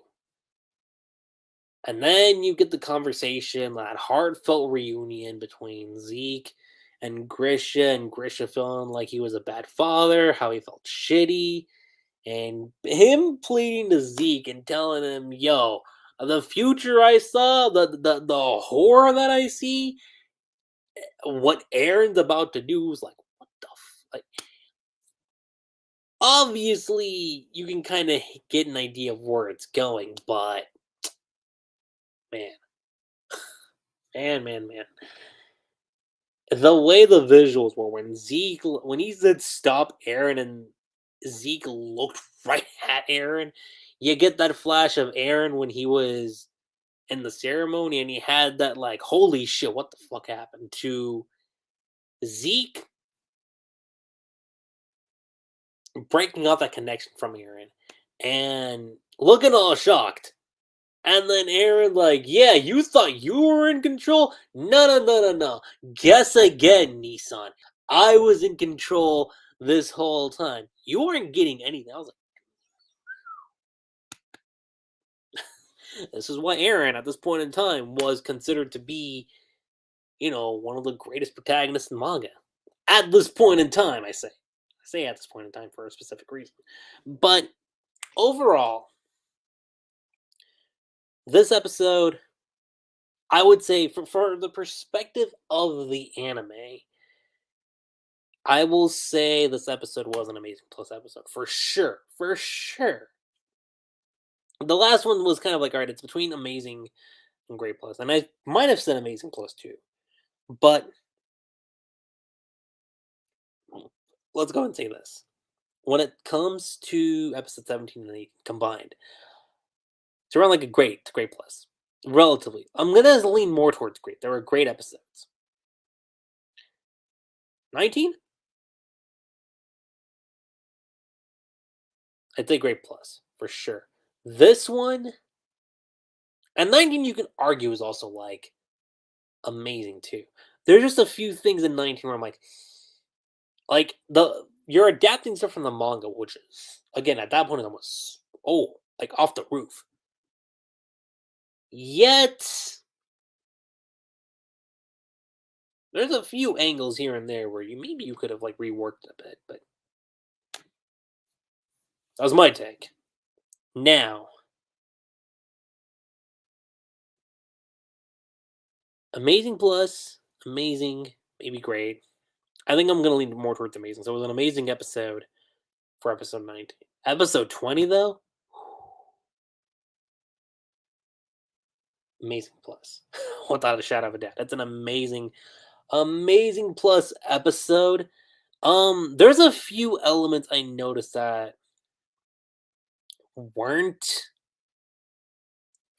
And then you get the conversation, that heartfelt reunion between Zeke and Grisha feeling like he was a bad father, how he felt shitty, and him pleading to Zeke and telling him, "Yo, the future I saw, the horror that I see, what Aaron's about to do is like, what the like." Obviously, you can kind of get an idea of where it's going, but man, man. The way the visuals were when he said stop Aaron and Zeke looked right at Aaron, You get that flash of Aaron when he was in the ceremony, and he had that like, holy shit, what the fuck happened to Zeke breaking off that connection from Aaron and looking all shocked. And then Aaron, like, yeah, you thought you were in control? No, no, no, no, no. Guess again, Nissan. I was in control this whole time. You weren't getting anything. I was like, this is why Aaron, at this point in time, was considered to be, one of the greatest protagonists in manga. At this point in time, I say. I say at this point in time for a specific reason. But overall, this episode, I would say, for the perspective of the anime, I will say this episode was an Amazing Plus episode. For sure. For sure. The last one was kind of like, alright, it's between Amazing and Great Plus. And I might have said Amazing Plus too. But let's go and say this. When it comes to episode 17 and 18 combined, it's around like a great plus. Relatively. I'm going to lean more towards great. There were great episodes. 19? I'd say great plus, for sure. This one, and 19 you can argue is also like amazing too. There's just a few things in 19 where I'm like you're adapting stuff from the manga, which is again at that point it was like off the roof. Yet there's a few angles here and there where you could have like reworked it a bit, but that was my take. Now, amazing plus, amazing, maybe great. I think I'm gonna lean more towards amazing. So it was an amazing episode for episode 19. Episode 20 though, amazing plus. Without a shadow of a doubt. It's an amazing plus episode. There's a few elements I noticed that weren't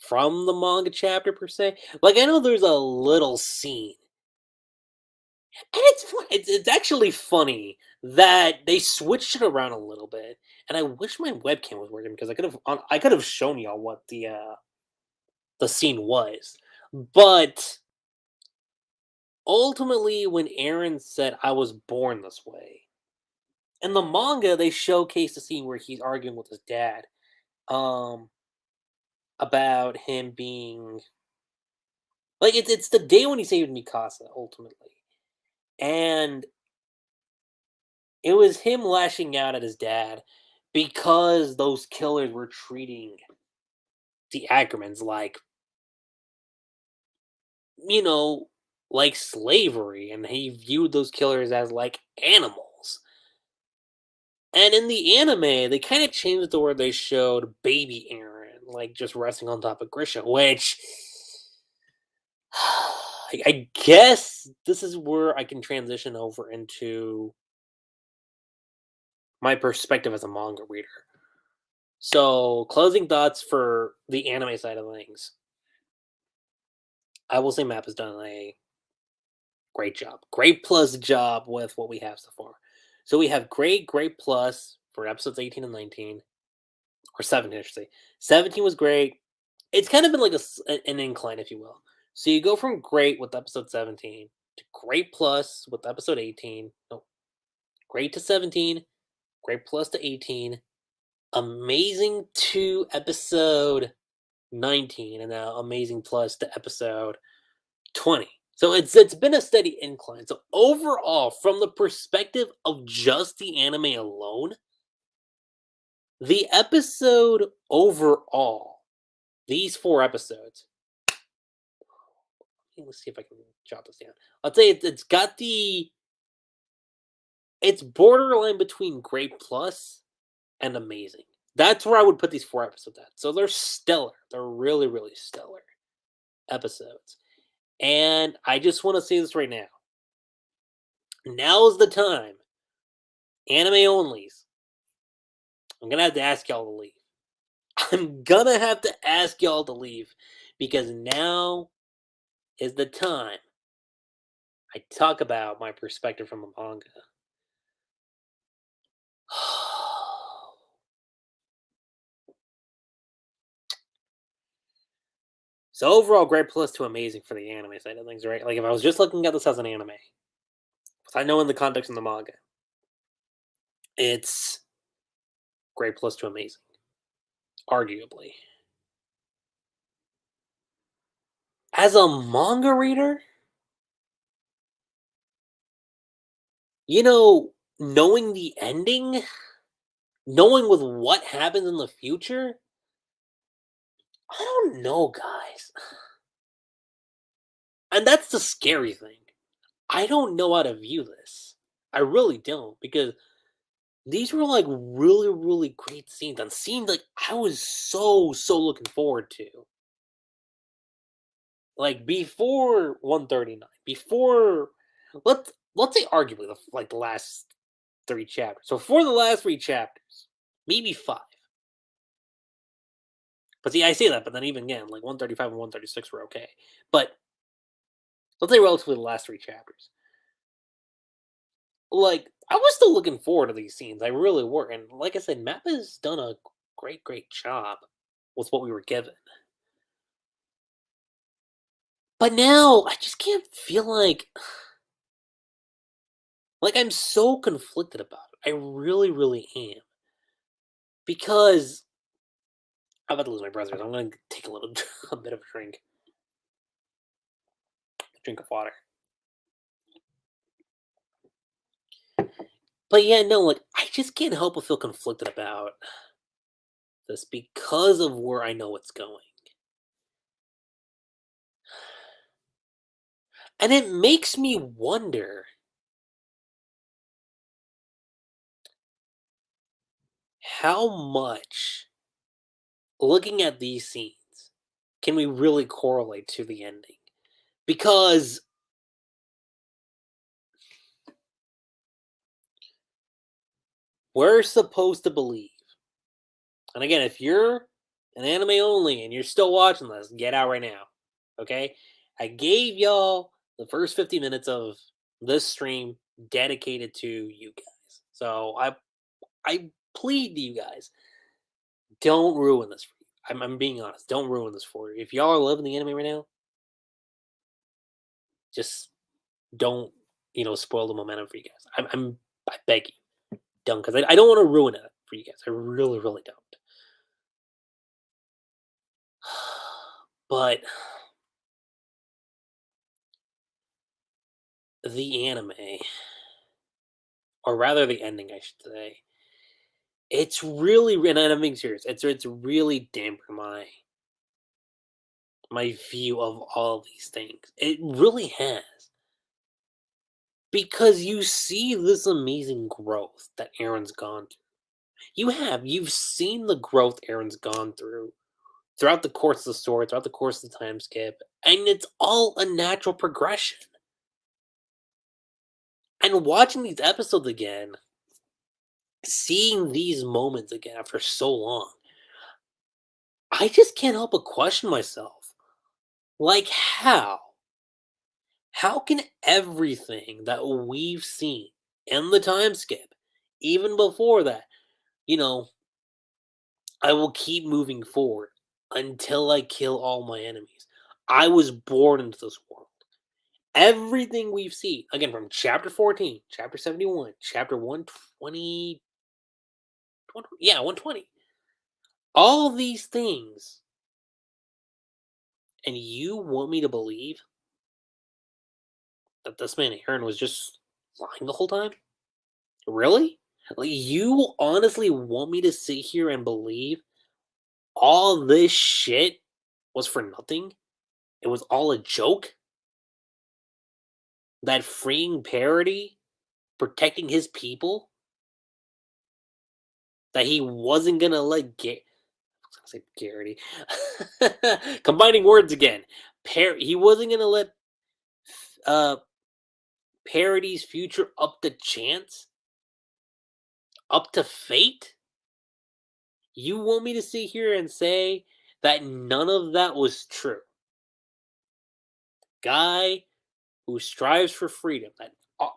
from the manga chapter per se. Like I know there's a little scene, and it's actually funny that they switched it around a little bit. And I wish my webcam was working because I could have shown y'all what the scene was, but ultimately when Aaron said I was born this way. In the manga, they showcase the scene where he's arguing with his dad, um, about him being like it's the day when he saved Mikasa ultimately, and it was him lashing out at his dad because those killers were treating the Ackermans like you know like slavery, and he viewed those killers as like animals. And in the anime, they kind of changed it to where they showed baby Aaron, like just resting on top of Grisha, which I guess this is where I can transition over into my perspective as a manga reader. So, closing thoughts for the anime side of things. I will say MAPPA has done a great job. Great plus job with what we have so far. So we have great plus for episodes 18 and 19. Or 17, I should say. 17 was great. It's kind of been like an incline, if you will. So you go from great with episode 17 to great plus with episode 18. No, great to 17, great plus to 18, amazing to episode 19, and now amazing plus to episode 20. So it's been a steady incline. So overall, from the perspective of just the anime alone, the episode overall, these 4 episodes. Let's see if I can jot this down. I'd say it's got it's borderline between great plus and amazing. That's where I would put these 4 episodes at. So they're stellar. They're really, really stellar episodes. And I just want to say this right now. Now's the time. Anime onlys. I'm going to have to ask y'all to leave. I'm gonna have to ask y'all to leave because now is the time I talk about my perspective from the manga. So overall, great plus to amazing for the anime side of things, right? Like if I was just looking at this as an anime, I know in the context of the manga, it's great plus to amazing, arguably. As a manga reader, knowing the ending, knowing with what happens in the future, I don't know, guys. And that's the scary thing. I don't know how to view this. I really don't because these were like really, really great scenes and scenes like I was so looking forward to. Like before 139, before let's say arguably the last three chapters. So for the last three chapters, maybe five. But see, I say that, but then even again, like 135 and 136 were okay. But let's say relatively the last three chapters. Like, I was still looking forward to these scenes. I really were. And like I said, MAPPA's done a great job with what we were given. But now I just can't feel like I'm so conflicted about it. I really am. Because I'm about to lose my breath, so I'm gonna take a little a bit of a drink of water. But yeah, no, like I just can't help but feel conflicted about this because of where I know it's going. And it makes me wonder how much looking at these scenes can we really correlate to the ending? Because we're supposed to believe. And again, if you're an anime only and you're still watching this, get out right now. Okay? I gave y'all the first 50 minutes of this stream dedicated to you guys. So I plead to you guys, don't ruin this for you. I'm being honest. Don't ruin this for you. If y'all are loving the anime right now, just don't spoil the momentum for you guys. I beg you, don't, because I don't want to ruin it for you guys. I really don't. But the anime, or rather the ending, I should say, it's really, and I'm being serious. It's really dampened my view of all these things. It really has. Because you see this amazing growth that Aaron's gone through. You've seen the growth Aaron's gone through throughout the course of the story, throughout the course of the time skip, and it's all a natural progression. And watching these episodes again, seeing these moments again after so long, I just can't help but question myself. Like, how? How can everything that we've seen in the time skip, even before that, you know, I will keep moving forward until I kill all my enemies. I was born into this world. Everything we've seen, again, from chapter 14, chapter 71, chapter 120, yeah, 120. All these things, and you want me to believe that this man Aaron was just lying the whole time? Really? Like, you honestly want me to sit here and believe all this shit was for nothing? It was all a joke? That freeing parody, protecting his people, that he wasn't gonna let get. I was gonna say Garrity. Combining words again. He wasn't gonna let uh Parody's future up to chance, up to fate. You want me to sit here and say that none of that was true? Guy who strives for freedom, that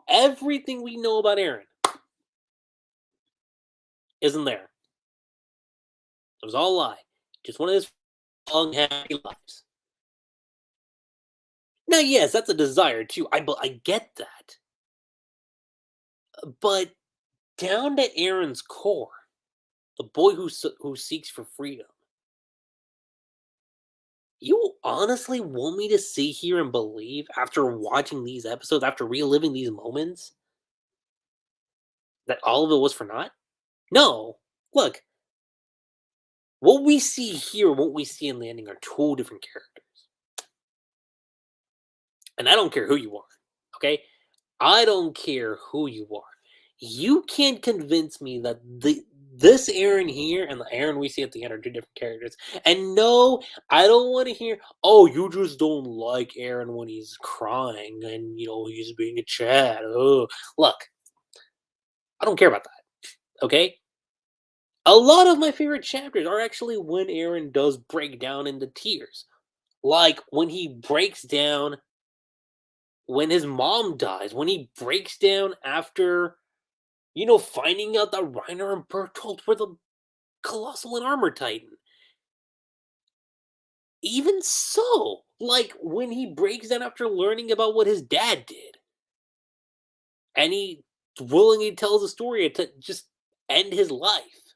everything we know about Aaron isn't there. It was all a lie. Just one of his long, happy lives. Now, yes, that's a desire too. I get that, but down to Aaron's core, the boy who seeks for freedom. You honestly want me to sit here and believe, after watching these episodes, after reliving these moments, that all of it was for naught? No. Look, what we see here, what we see in the ending, are two different characters. And I don't care who you are. Okay? I don't care who you are. You can't convince me that this Aaron here and the Aaron we see at the end are two different characters. And no, I don't want to hear, oh, you just don't like Aaron when he's crying and he's being a Chad. Oh, look, I don't care about that. Okay? A lot of my favorite chapters are actually when Aaron does break down into tears. Like when he breaks down when his mom dies, when he breaks down after finding out that Reiner and Bertolt were the Colossal and Armor Titan. Even so, like when he breaks down after learning about what his dad did, and he willingly tells a story to just end his life.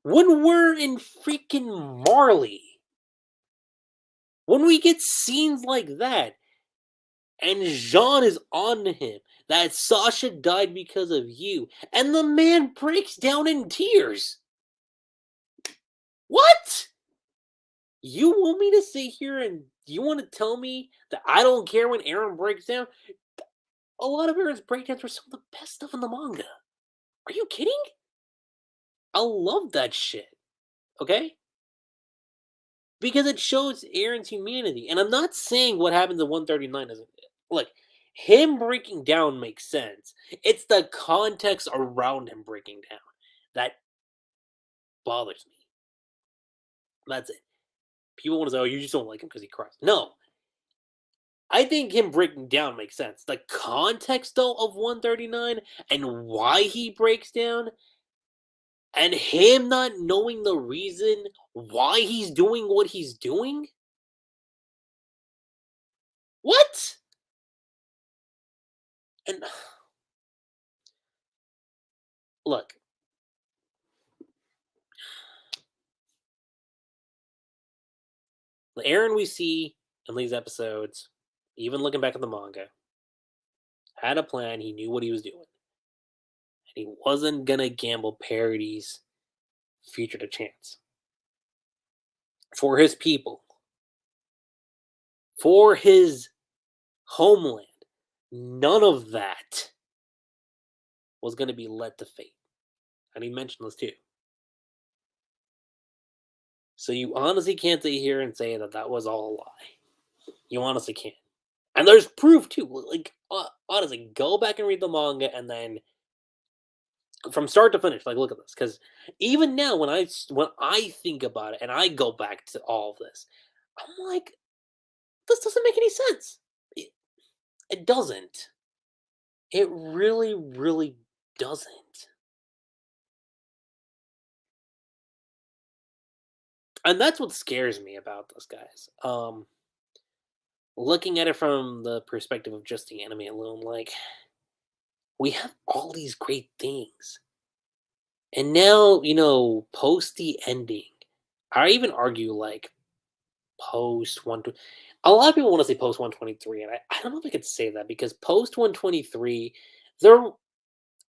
When we're in freaking Marley, when we get scenes like that, and Jean is on to him that Sasha died because of you, and the man breaks down in tears. What? You want me to sit here and you want to tell me that I don't care when Aaron breaks down? A lot of Aaron's breakdowns were some of the best stuff in the manga. Are you kidding? I love that shit. Okay? Because it shows Aaron's humanity. And I'm not saying what happens at 139 isn't. Like, him breaking down makes sense. It's the context around him breaking down that bothers me. That's it. People want to say, oh, you just don't like him because he cries. No. I think him breaking down makes sense. The context, though, of 139 and why he breaks down, and him not knowing the reason why he's doing what he's doing? What? And look, the Aaron we see in these episodes, even looking back at the manga, had a plan. He knew what he was doing. And he wasn't going to gamble Parody's future to chance. For his people, for his homeland, none of that was going to be led to fate. And he mentioned this too. So you honestly can't sit here and say that that was all a lie. You honestly can't. And there's proof too. Like, honestly, go back and read the manga and then from start to finish, like, look at this. Because even now, when I think about it and I go back to all of this, I'm like, this doesn't make any sense. It doesn't. It really, really doesn't. And that's what scares me about this, guys. Looking at it from the perspective of just the anime alone, like, we have all these great things. And now, post the ending, I even argue like post one. A lot of people want to say post 123, and I don't know if I could say that because post 123, there.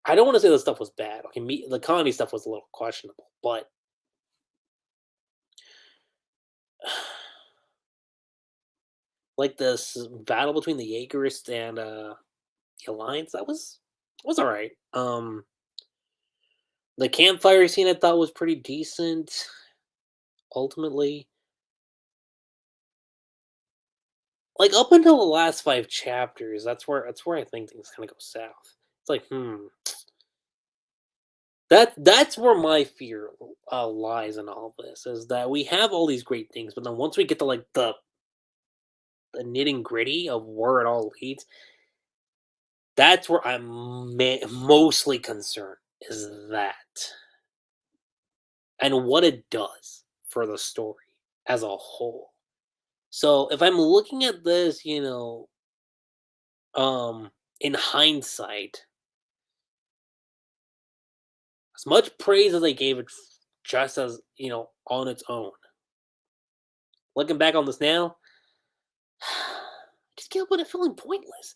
I don't want to say the stuff was bad. Okay, the comedy stuff was a little questionable, but like this battle between the Jaegerists and the Alliance, that was all right. The campfire scene I thought was pretty decent. Ultimately, like up until the last 5 chapters, that's where I think things kind of go south. It's like, That's where my fear lies in all of this, is that we have all these great things, but then once we get to like the nitty gritty of where it all leads, that's where I'm mostly concerned, is that and what it does for the story as a whole. So if I'm looking at this, in hindsight, as much praise as I gave it, just as on its own, looking back on this now, I just can't help but feeling pointless.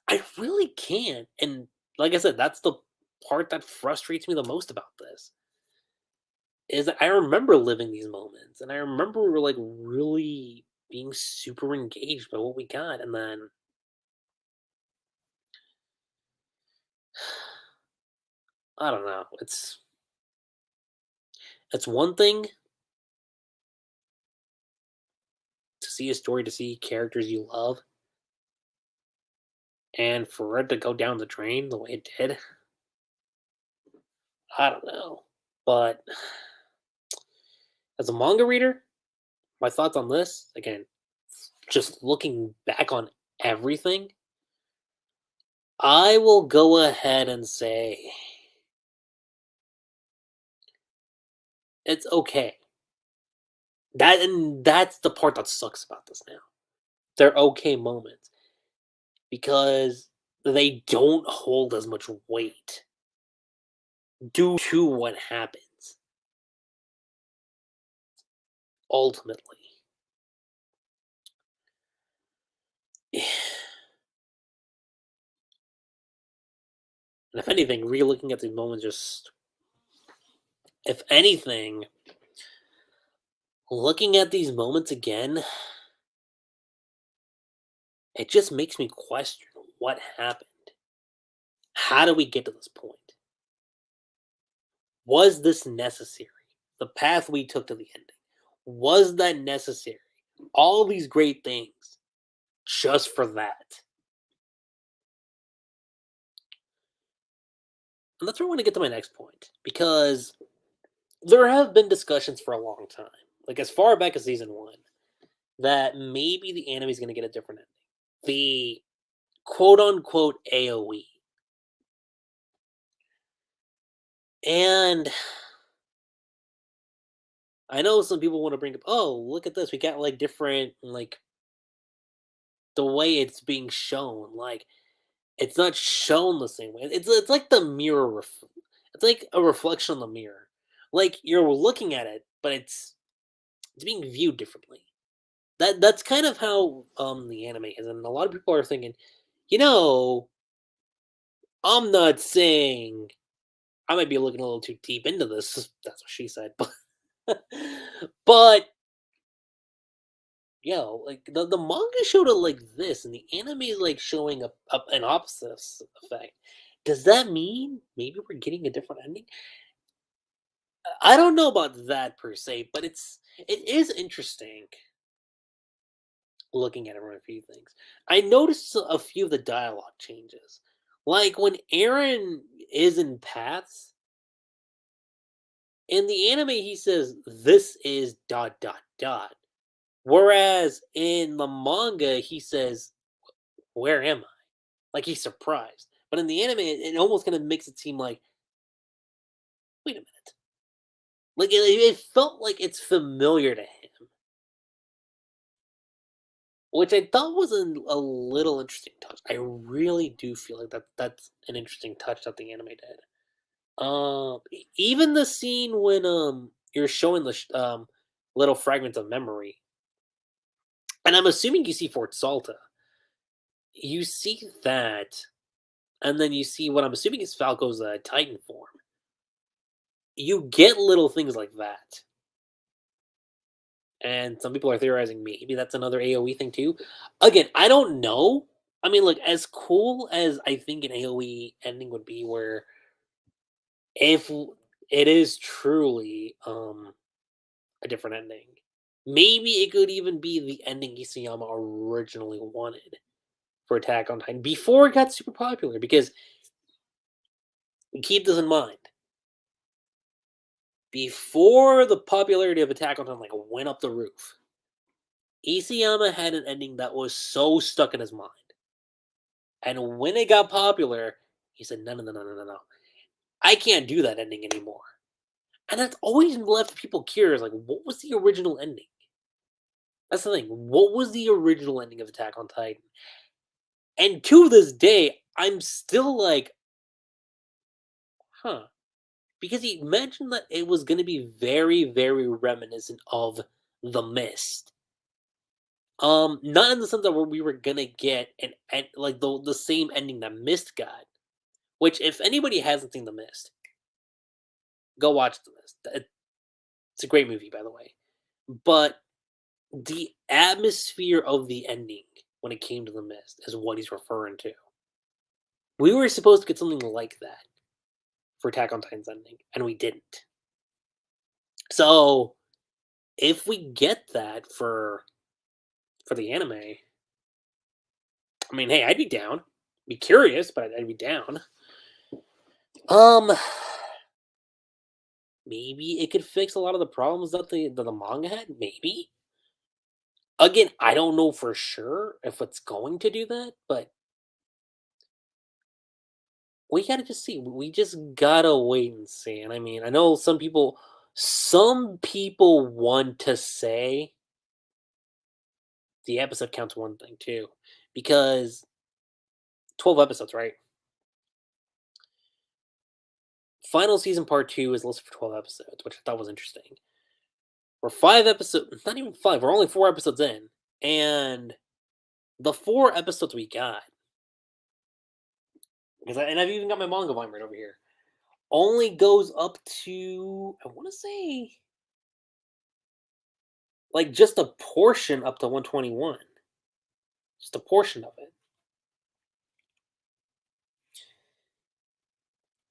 I really can't. And like I said, that's the part that frustrates me the most about this. Is that I remember living these moments, and I remember like really being super engaged by what we got, and then I don't know. It's one thing to see a story, to see characters you love, and for it to go down the drain the way it did, I don't know. But as a manga reader, my thoughts on this, again, just looking back on everything, I will go ahead and say it's okay. That's the part that sucks about this now. They're okay moments because they don't hold as much weight due to what happens ultimately. And if anything, re-looking at these moments, just if anything, looking at these moments again, it just makes me question what happened. How do we get to this point? Was this necessary? The path we took to the ending, was that necessary? All these great things just for that. And that's where I want to get to my next point, because there have been discussions for a long time, like as far back as season one, that maybe the anime is going to get a different ending. The quote unquote AoE. And I know some people want to bring up, oh, look at this. We got like different, like the way it's being shown. Like it's not shown the same way. It's like the mirror. It's like a reflection on the mirror. Like you're looking at it, but it's being viewed differently. That's kind of how the anime is, and a lot of people are thinking, you know, I'm not saying I might be looking a little too deep into this. That's what she said, but but like the manga showed it like this, and the anime is like showing an opposite effect. Does that mean maybe we're getting a different ending? I don't know about that per se, but it is interesting looking at it from a few things. I noticed a few of the dialogue changes. Like when Aaron is in paths, in the anime he says this is dot dot dot. Whereas in the manga he says, where am I? Like he's surprised. But in the anime it almost kind of makes it seem like, wait a minute. Like it felt like it's familiar to him. Which I thought was a little interesting touch. I really do feel like that's an interesting touch that the anime did. Even the scene when you're showing the little fragments of memory, and I'm assuming you see Fort Salta. You see that, and then you see what I'm assuming is Falco's Titan form. You get little things like that, and some people are theorizing maybe that's another AOE thing too. Again, I don't know. I mean, look, as cool as I think an AOE ending would be, where if it is truly a different ending, maybe it could even be the ending Isayama originally wanted for Attack on Titan before it got super popular. Because keep this in mind, before the popularity of Attack on Titan like went up the roof, Isayama had an ending that was so stuck in his mind. And when it got popular, he said, "No, no, no, no, no, no, no. I can't do that ending anymore." And that's always left people curious, like, what was the original ending? That's the thing. What was the original ending of Attack on Titan? And to this day, I'm still like, huh. Because he mentioned that it was going to be very, very reminiscent of The Mist. Not in the sense that we were gonna get like the same ending that Mist got. Which, if anybody hasn't seen The Mist, go watch The Mist. It's a great movie, by the way. But the atmosphere of the ending when it came to The Mist is what he's referring to. We were supposed to get something like that for Attack on Titan's ending, and we didn't. So if we get that for the anime, I mean, hey, I'd be down. Be curious, but I'd be down. Um, maybe it could fix a lot of the problems that the manga had. Maybe. Again, I don't know for sure if it's going to do that, but we gotta just see. We just gotta wait and see. And I mean, I know some people want to say the episode counts one thing too, because 12 episodes, right? Final season part two is listed for 12 episodes, which I thought was interesting. We're 5 episodes, not even five. We're only 4 episodes in, and the 4 episodes we got, and I've even got my manga volume right over here, only goes up to, I want to say, like just a portion up to 121. Just a portion of it.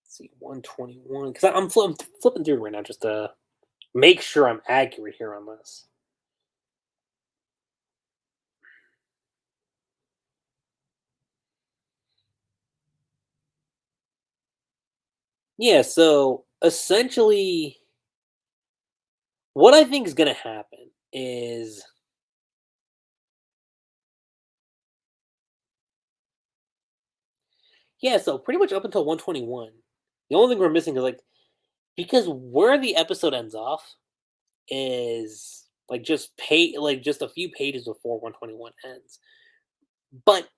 Let's see, 121. Because I'm flipping through it right now just to make sure I'm accurate here on this. Yeah, so essentially, what I think is going to happen is, yeah, so pretty much up until 121. The only thing we're missing is like, because where the episode ends off is like just a few pages before 121 ends. But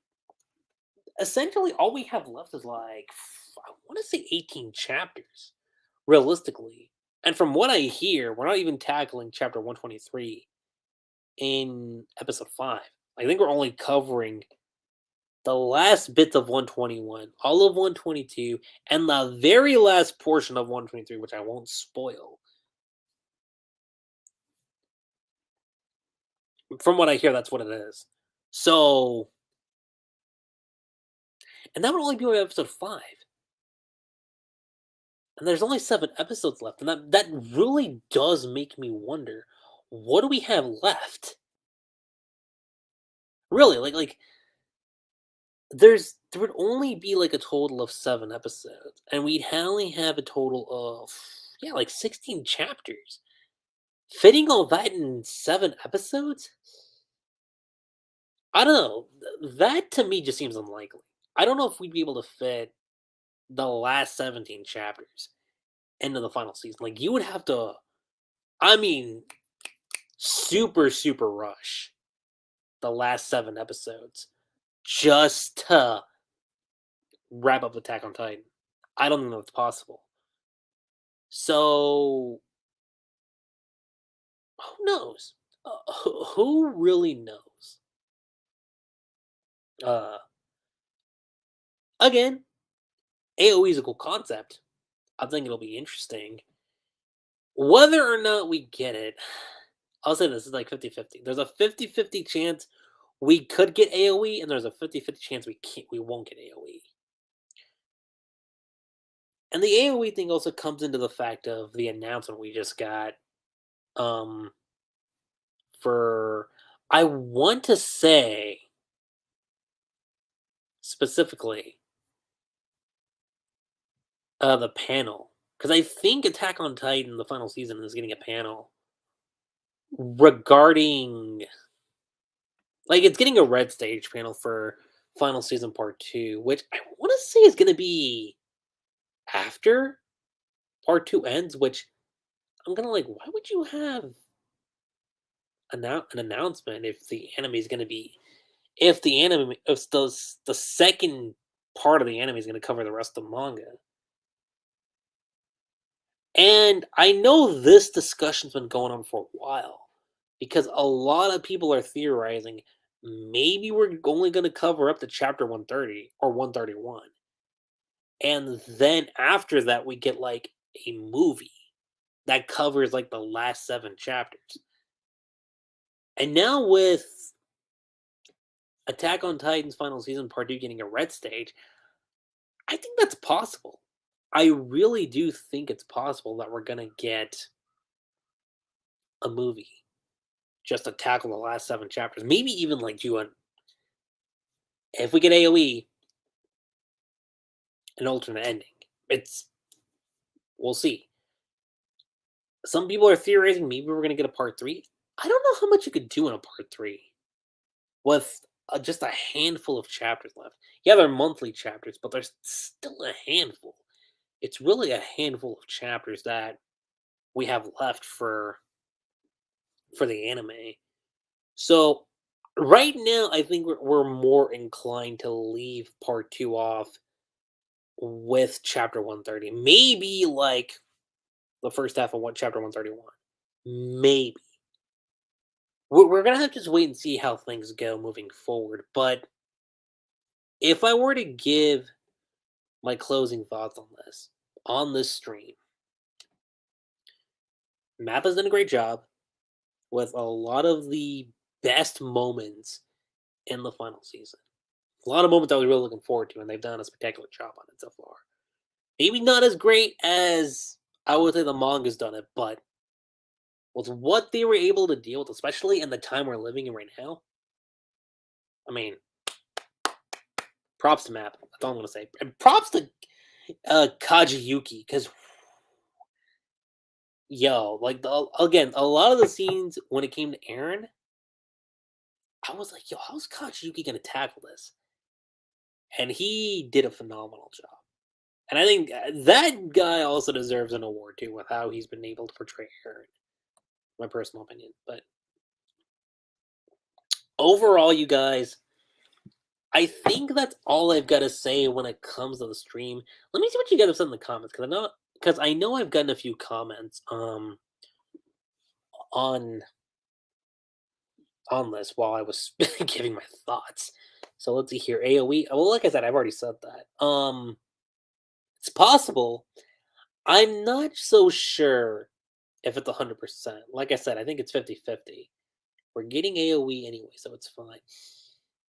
essentially all we have left is like, I want to say 18 chapters realistically. And from what I hear, we're not even tackling chapter 123 in episode 5. I think we're only covering the last bits of 121, all of 122, and the very last portion of 123, which I won't spoil. From what I hear, that's what it is. So, and that would only be episode 5. And there's only 7 episodes left. And that really does make me wonder, what do we have left? Really, like there would only be like a total of 7 episodes, and we'd only have a total of, yeah, like 16 chapters. Fitting all that in 7 episodes? I don't know. That to me just seems unlikely. I don't know if we'd be able to fit the last 17 chapters into the final season. Like, you would have to, I mean, super, super rush the last 7 episodes just to wrap up Attack on Titan. I don't think that's possible. So, who knows? Who really knows? Uh, Again, AOE is a cool concept. I think it'll be interesting. Whether or not we get it, I'll say this is like 50-50. There's a 50-50 chance we could get AOE, and there's a 50-50 chance we won't get AOE. And the AOE thing also comes into the fact of the announcement we just got for, I want to say specifically, the panel, because I think Attack on Titan, the final season, is getting a panel regarding, like, it's getting a red stage panel for final season part 2, which I want to say is going to be after part 2 ends, which I'm gonna like, why would you have an announcement if the anime is gonna be if the anime if the second part of the anime is gonna cover the rest of the manga? And I know this discussion's been going on for a while because a lot of people are theorizing maybe we're only gonna cover up to chapter 130 or 131. And then after that we get like a movie that covers like the last 7 chapters. And now with Attack on Titan's final season part 2 getting a red stage, I think that's possible. I really do think it's possible that we're gonna get a movie just to tackle the last 7 chapters. Maybe even like do if we get AoE, an alternate ending. It's we'll see. Some people are theorizing maybe we're gonna get a part 3. I don't know how much you could do in a part 3 with just a handful of chapters left. Yeah, they're monthly chapters, but there's still a handful. It's really a handful of chapters that we have left for the anime. So right now, I think we're more inclined to leave part 2 off with chapter 130. Maybe like the first half of what chapter 131. Maybe. We're gonna have to just wait and see how things go moving forward. But if I were to give my closing thoughts on this stream, Mappa's done a great job with a lot of the best moments in the final season. A lot of moments I was really looking forward to, and they've done a spectacular job on it so far. Maybe not as great as I would say the manga's done it, but with what they were able to deal with, especially in the time we're living in right now, I mean, props to Map. That's all I'm gonna say. And props to Kajiyuki, because yo, like again, a lot of the scenes when it came to Aaron, I was like, yo, how's Kajiyuki gonna tackle this? And he did a phenomenal job. And I think that guy also deserves an award too with how he's been able to portray Aaron. My personal opinion, but overall, you guys, I think that's all I've got to say when it comes to the stream. Let me see what you guys have said in the comments because I know I've gotten a few comments on this while I was giving my thoughts. So let's see here. AoE. Well, like I said, I've already said that. It's possible. I'm not so sure if it's 100%. Like I said, I think it's 50-50. We're getting AoE anyway, so it's fine.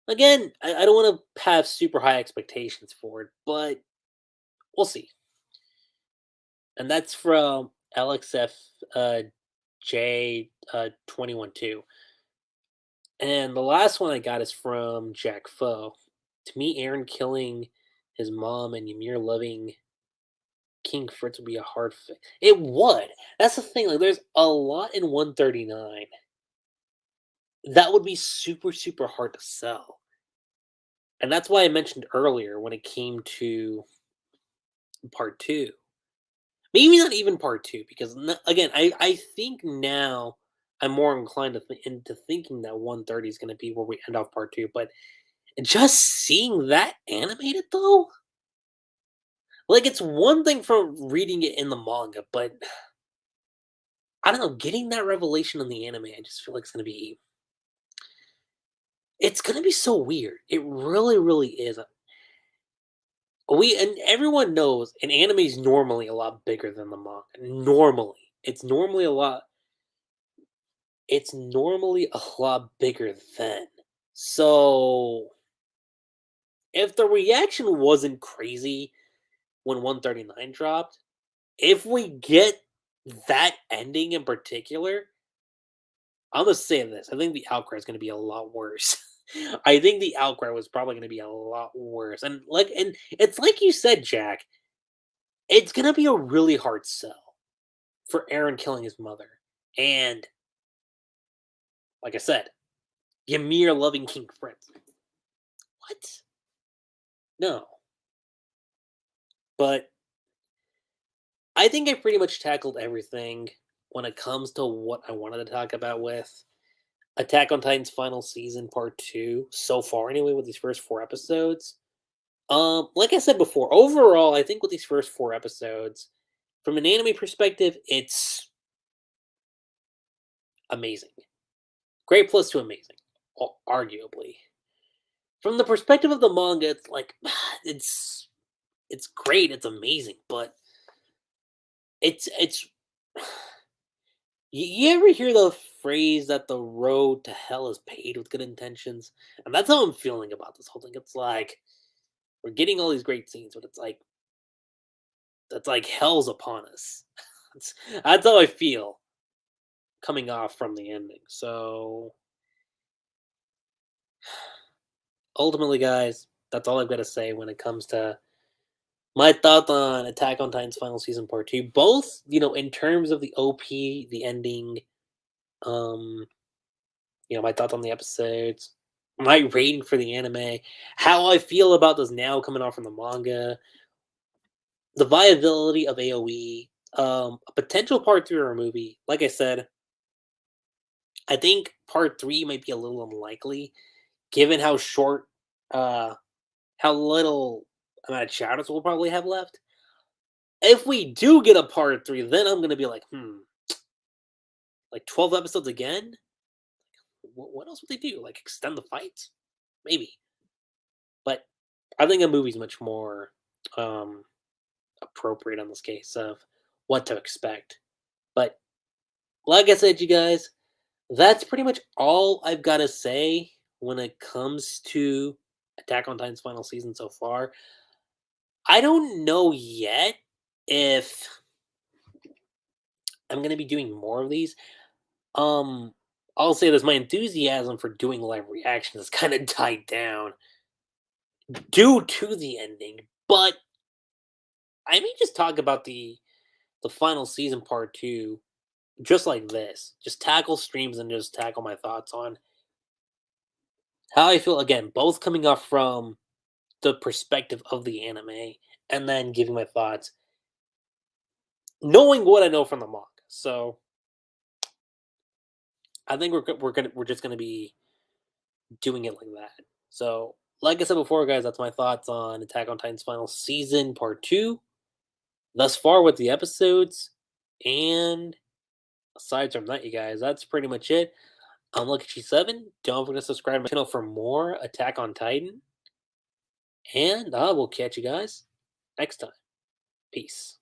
Again, I don't want to have super high expectations for it, but we'll see. And that's from LXF J 212. And the last one I got is from Jack Foe. To me, Aaron killing his mom and Ymir loving King Fritz would be a hard fit. It would. That's the thing. Like, there's a lot in 139 that would be super, super hard to sell. And that's why I mentioned earlier when it came to part 2. Maybe not even part 2, because again, I think now I'm more inclined into thinking that 130 is going to be where we end off part 2. But just seeing that animated though, like it's one thing from reading it in the manga, but I don't know, getting that revelation in the anime, I just feel like it's gonna be so weird. It really, really is. And everyone knows an anime is normally a lot bigger than the manga. Normally, it's normally a lot bigger than. So if the reaction wasn't crazy when 139 dropped, if we get that ending in particular, I'm gonna say this. I think the outcry is gonna be a lot worse. I think the outcry was probably gonna be a lot worse. And it's like you said, Jack, it's gonna be a really hard sell for Aaron killing his mother. And like I said, Ymir loving King Prince. What? No. But I think I pretty much tackled everything when it comes to what I wanted to talk about with Attack on Titan's final season part 2 so far anyway with these first 4 episodes. Like I said before, overall I think with these first 4 episodes from an anime perspective it's amazing. Great plus to amazing, arguably. From the perspective of the manga it's like it's great, it's amazing, but it's you ever hear the phrase that the road to hell is paved with good intentions? And that's how I'm feeling about this whole thing. It's like we're getting all these great scenes, but it's like hell's upon us. that's, that's how I feel coming off from the ending. So ultimately, guys, that's all I've got to say when it comes to my thoughts on Attack on Titan's final season part 2. Both, in terms of the OP, the ending, um, my thoughts on the episodes, my rating for the anime, how I feel about this now coming off from the manga, the viability of AoE, a potential part 3 or a movie. Like I said, I think part 3 might be a little unlikely given how short, uh, how little amount of chapters we'll probably have left. If we do get a part 3, then I'm gonna be like, like 12 episodes again? What else would they do? Like extend the fights? Maybe. But I think a movie's much more um, appropriate in this case of what to expect. But like I said, you guys, that's pretty much all I've got to say when it comes to Attack on Titan's final season so far. I don't know yet if I'm going to be doing more of these. Um, I'll say this: my enthusiasm for doing live reactions has kind of died down due to the ending. But I may just talk about the final season part 2 just like this. Just tackle streams and just tackle my thoughts on how I feel again, both coming off from the perspective of the anime and then giving my thoughts, knowing what I know from the manga. So I think we're just gonna be doing it like that. So like I said before, guys, that's my thoughts on Attack on Titan's final season part 2 thus far with the episodes. And aside from that, you guys, that's pretty much it. I'm Lucky7. Don't forget to subscribe to my channel for more Attack on Titan. And I will catch you guys next time. Peace.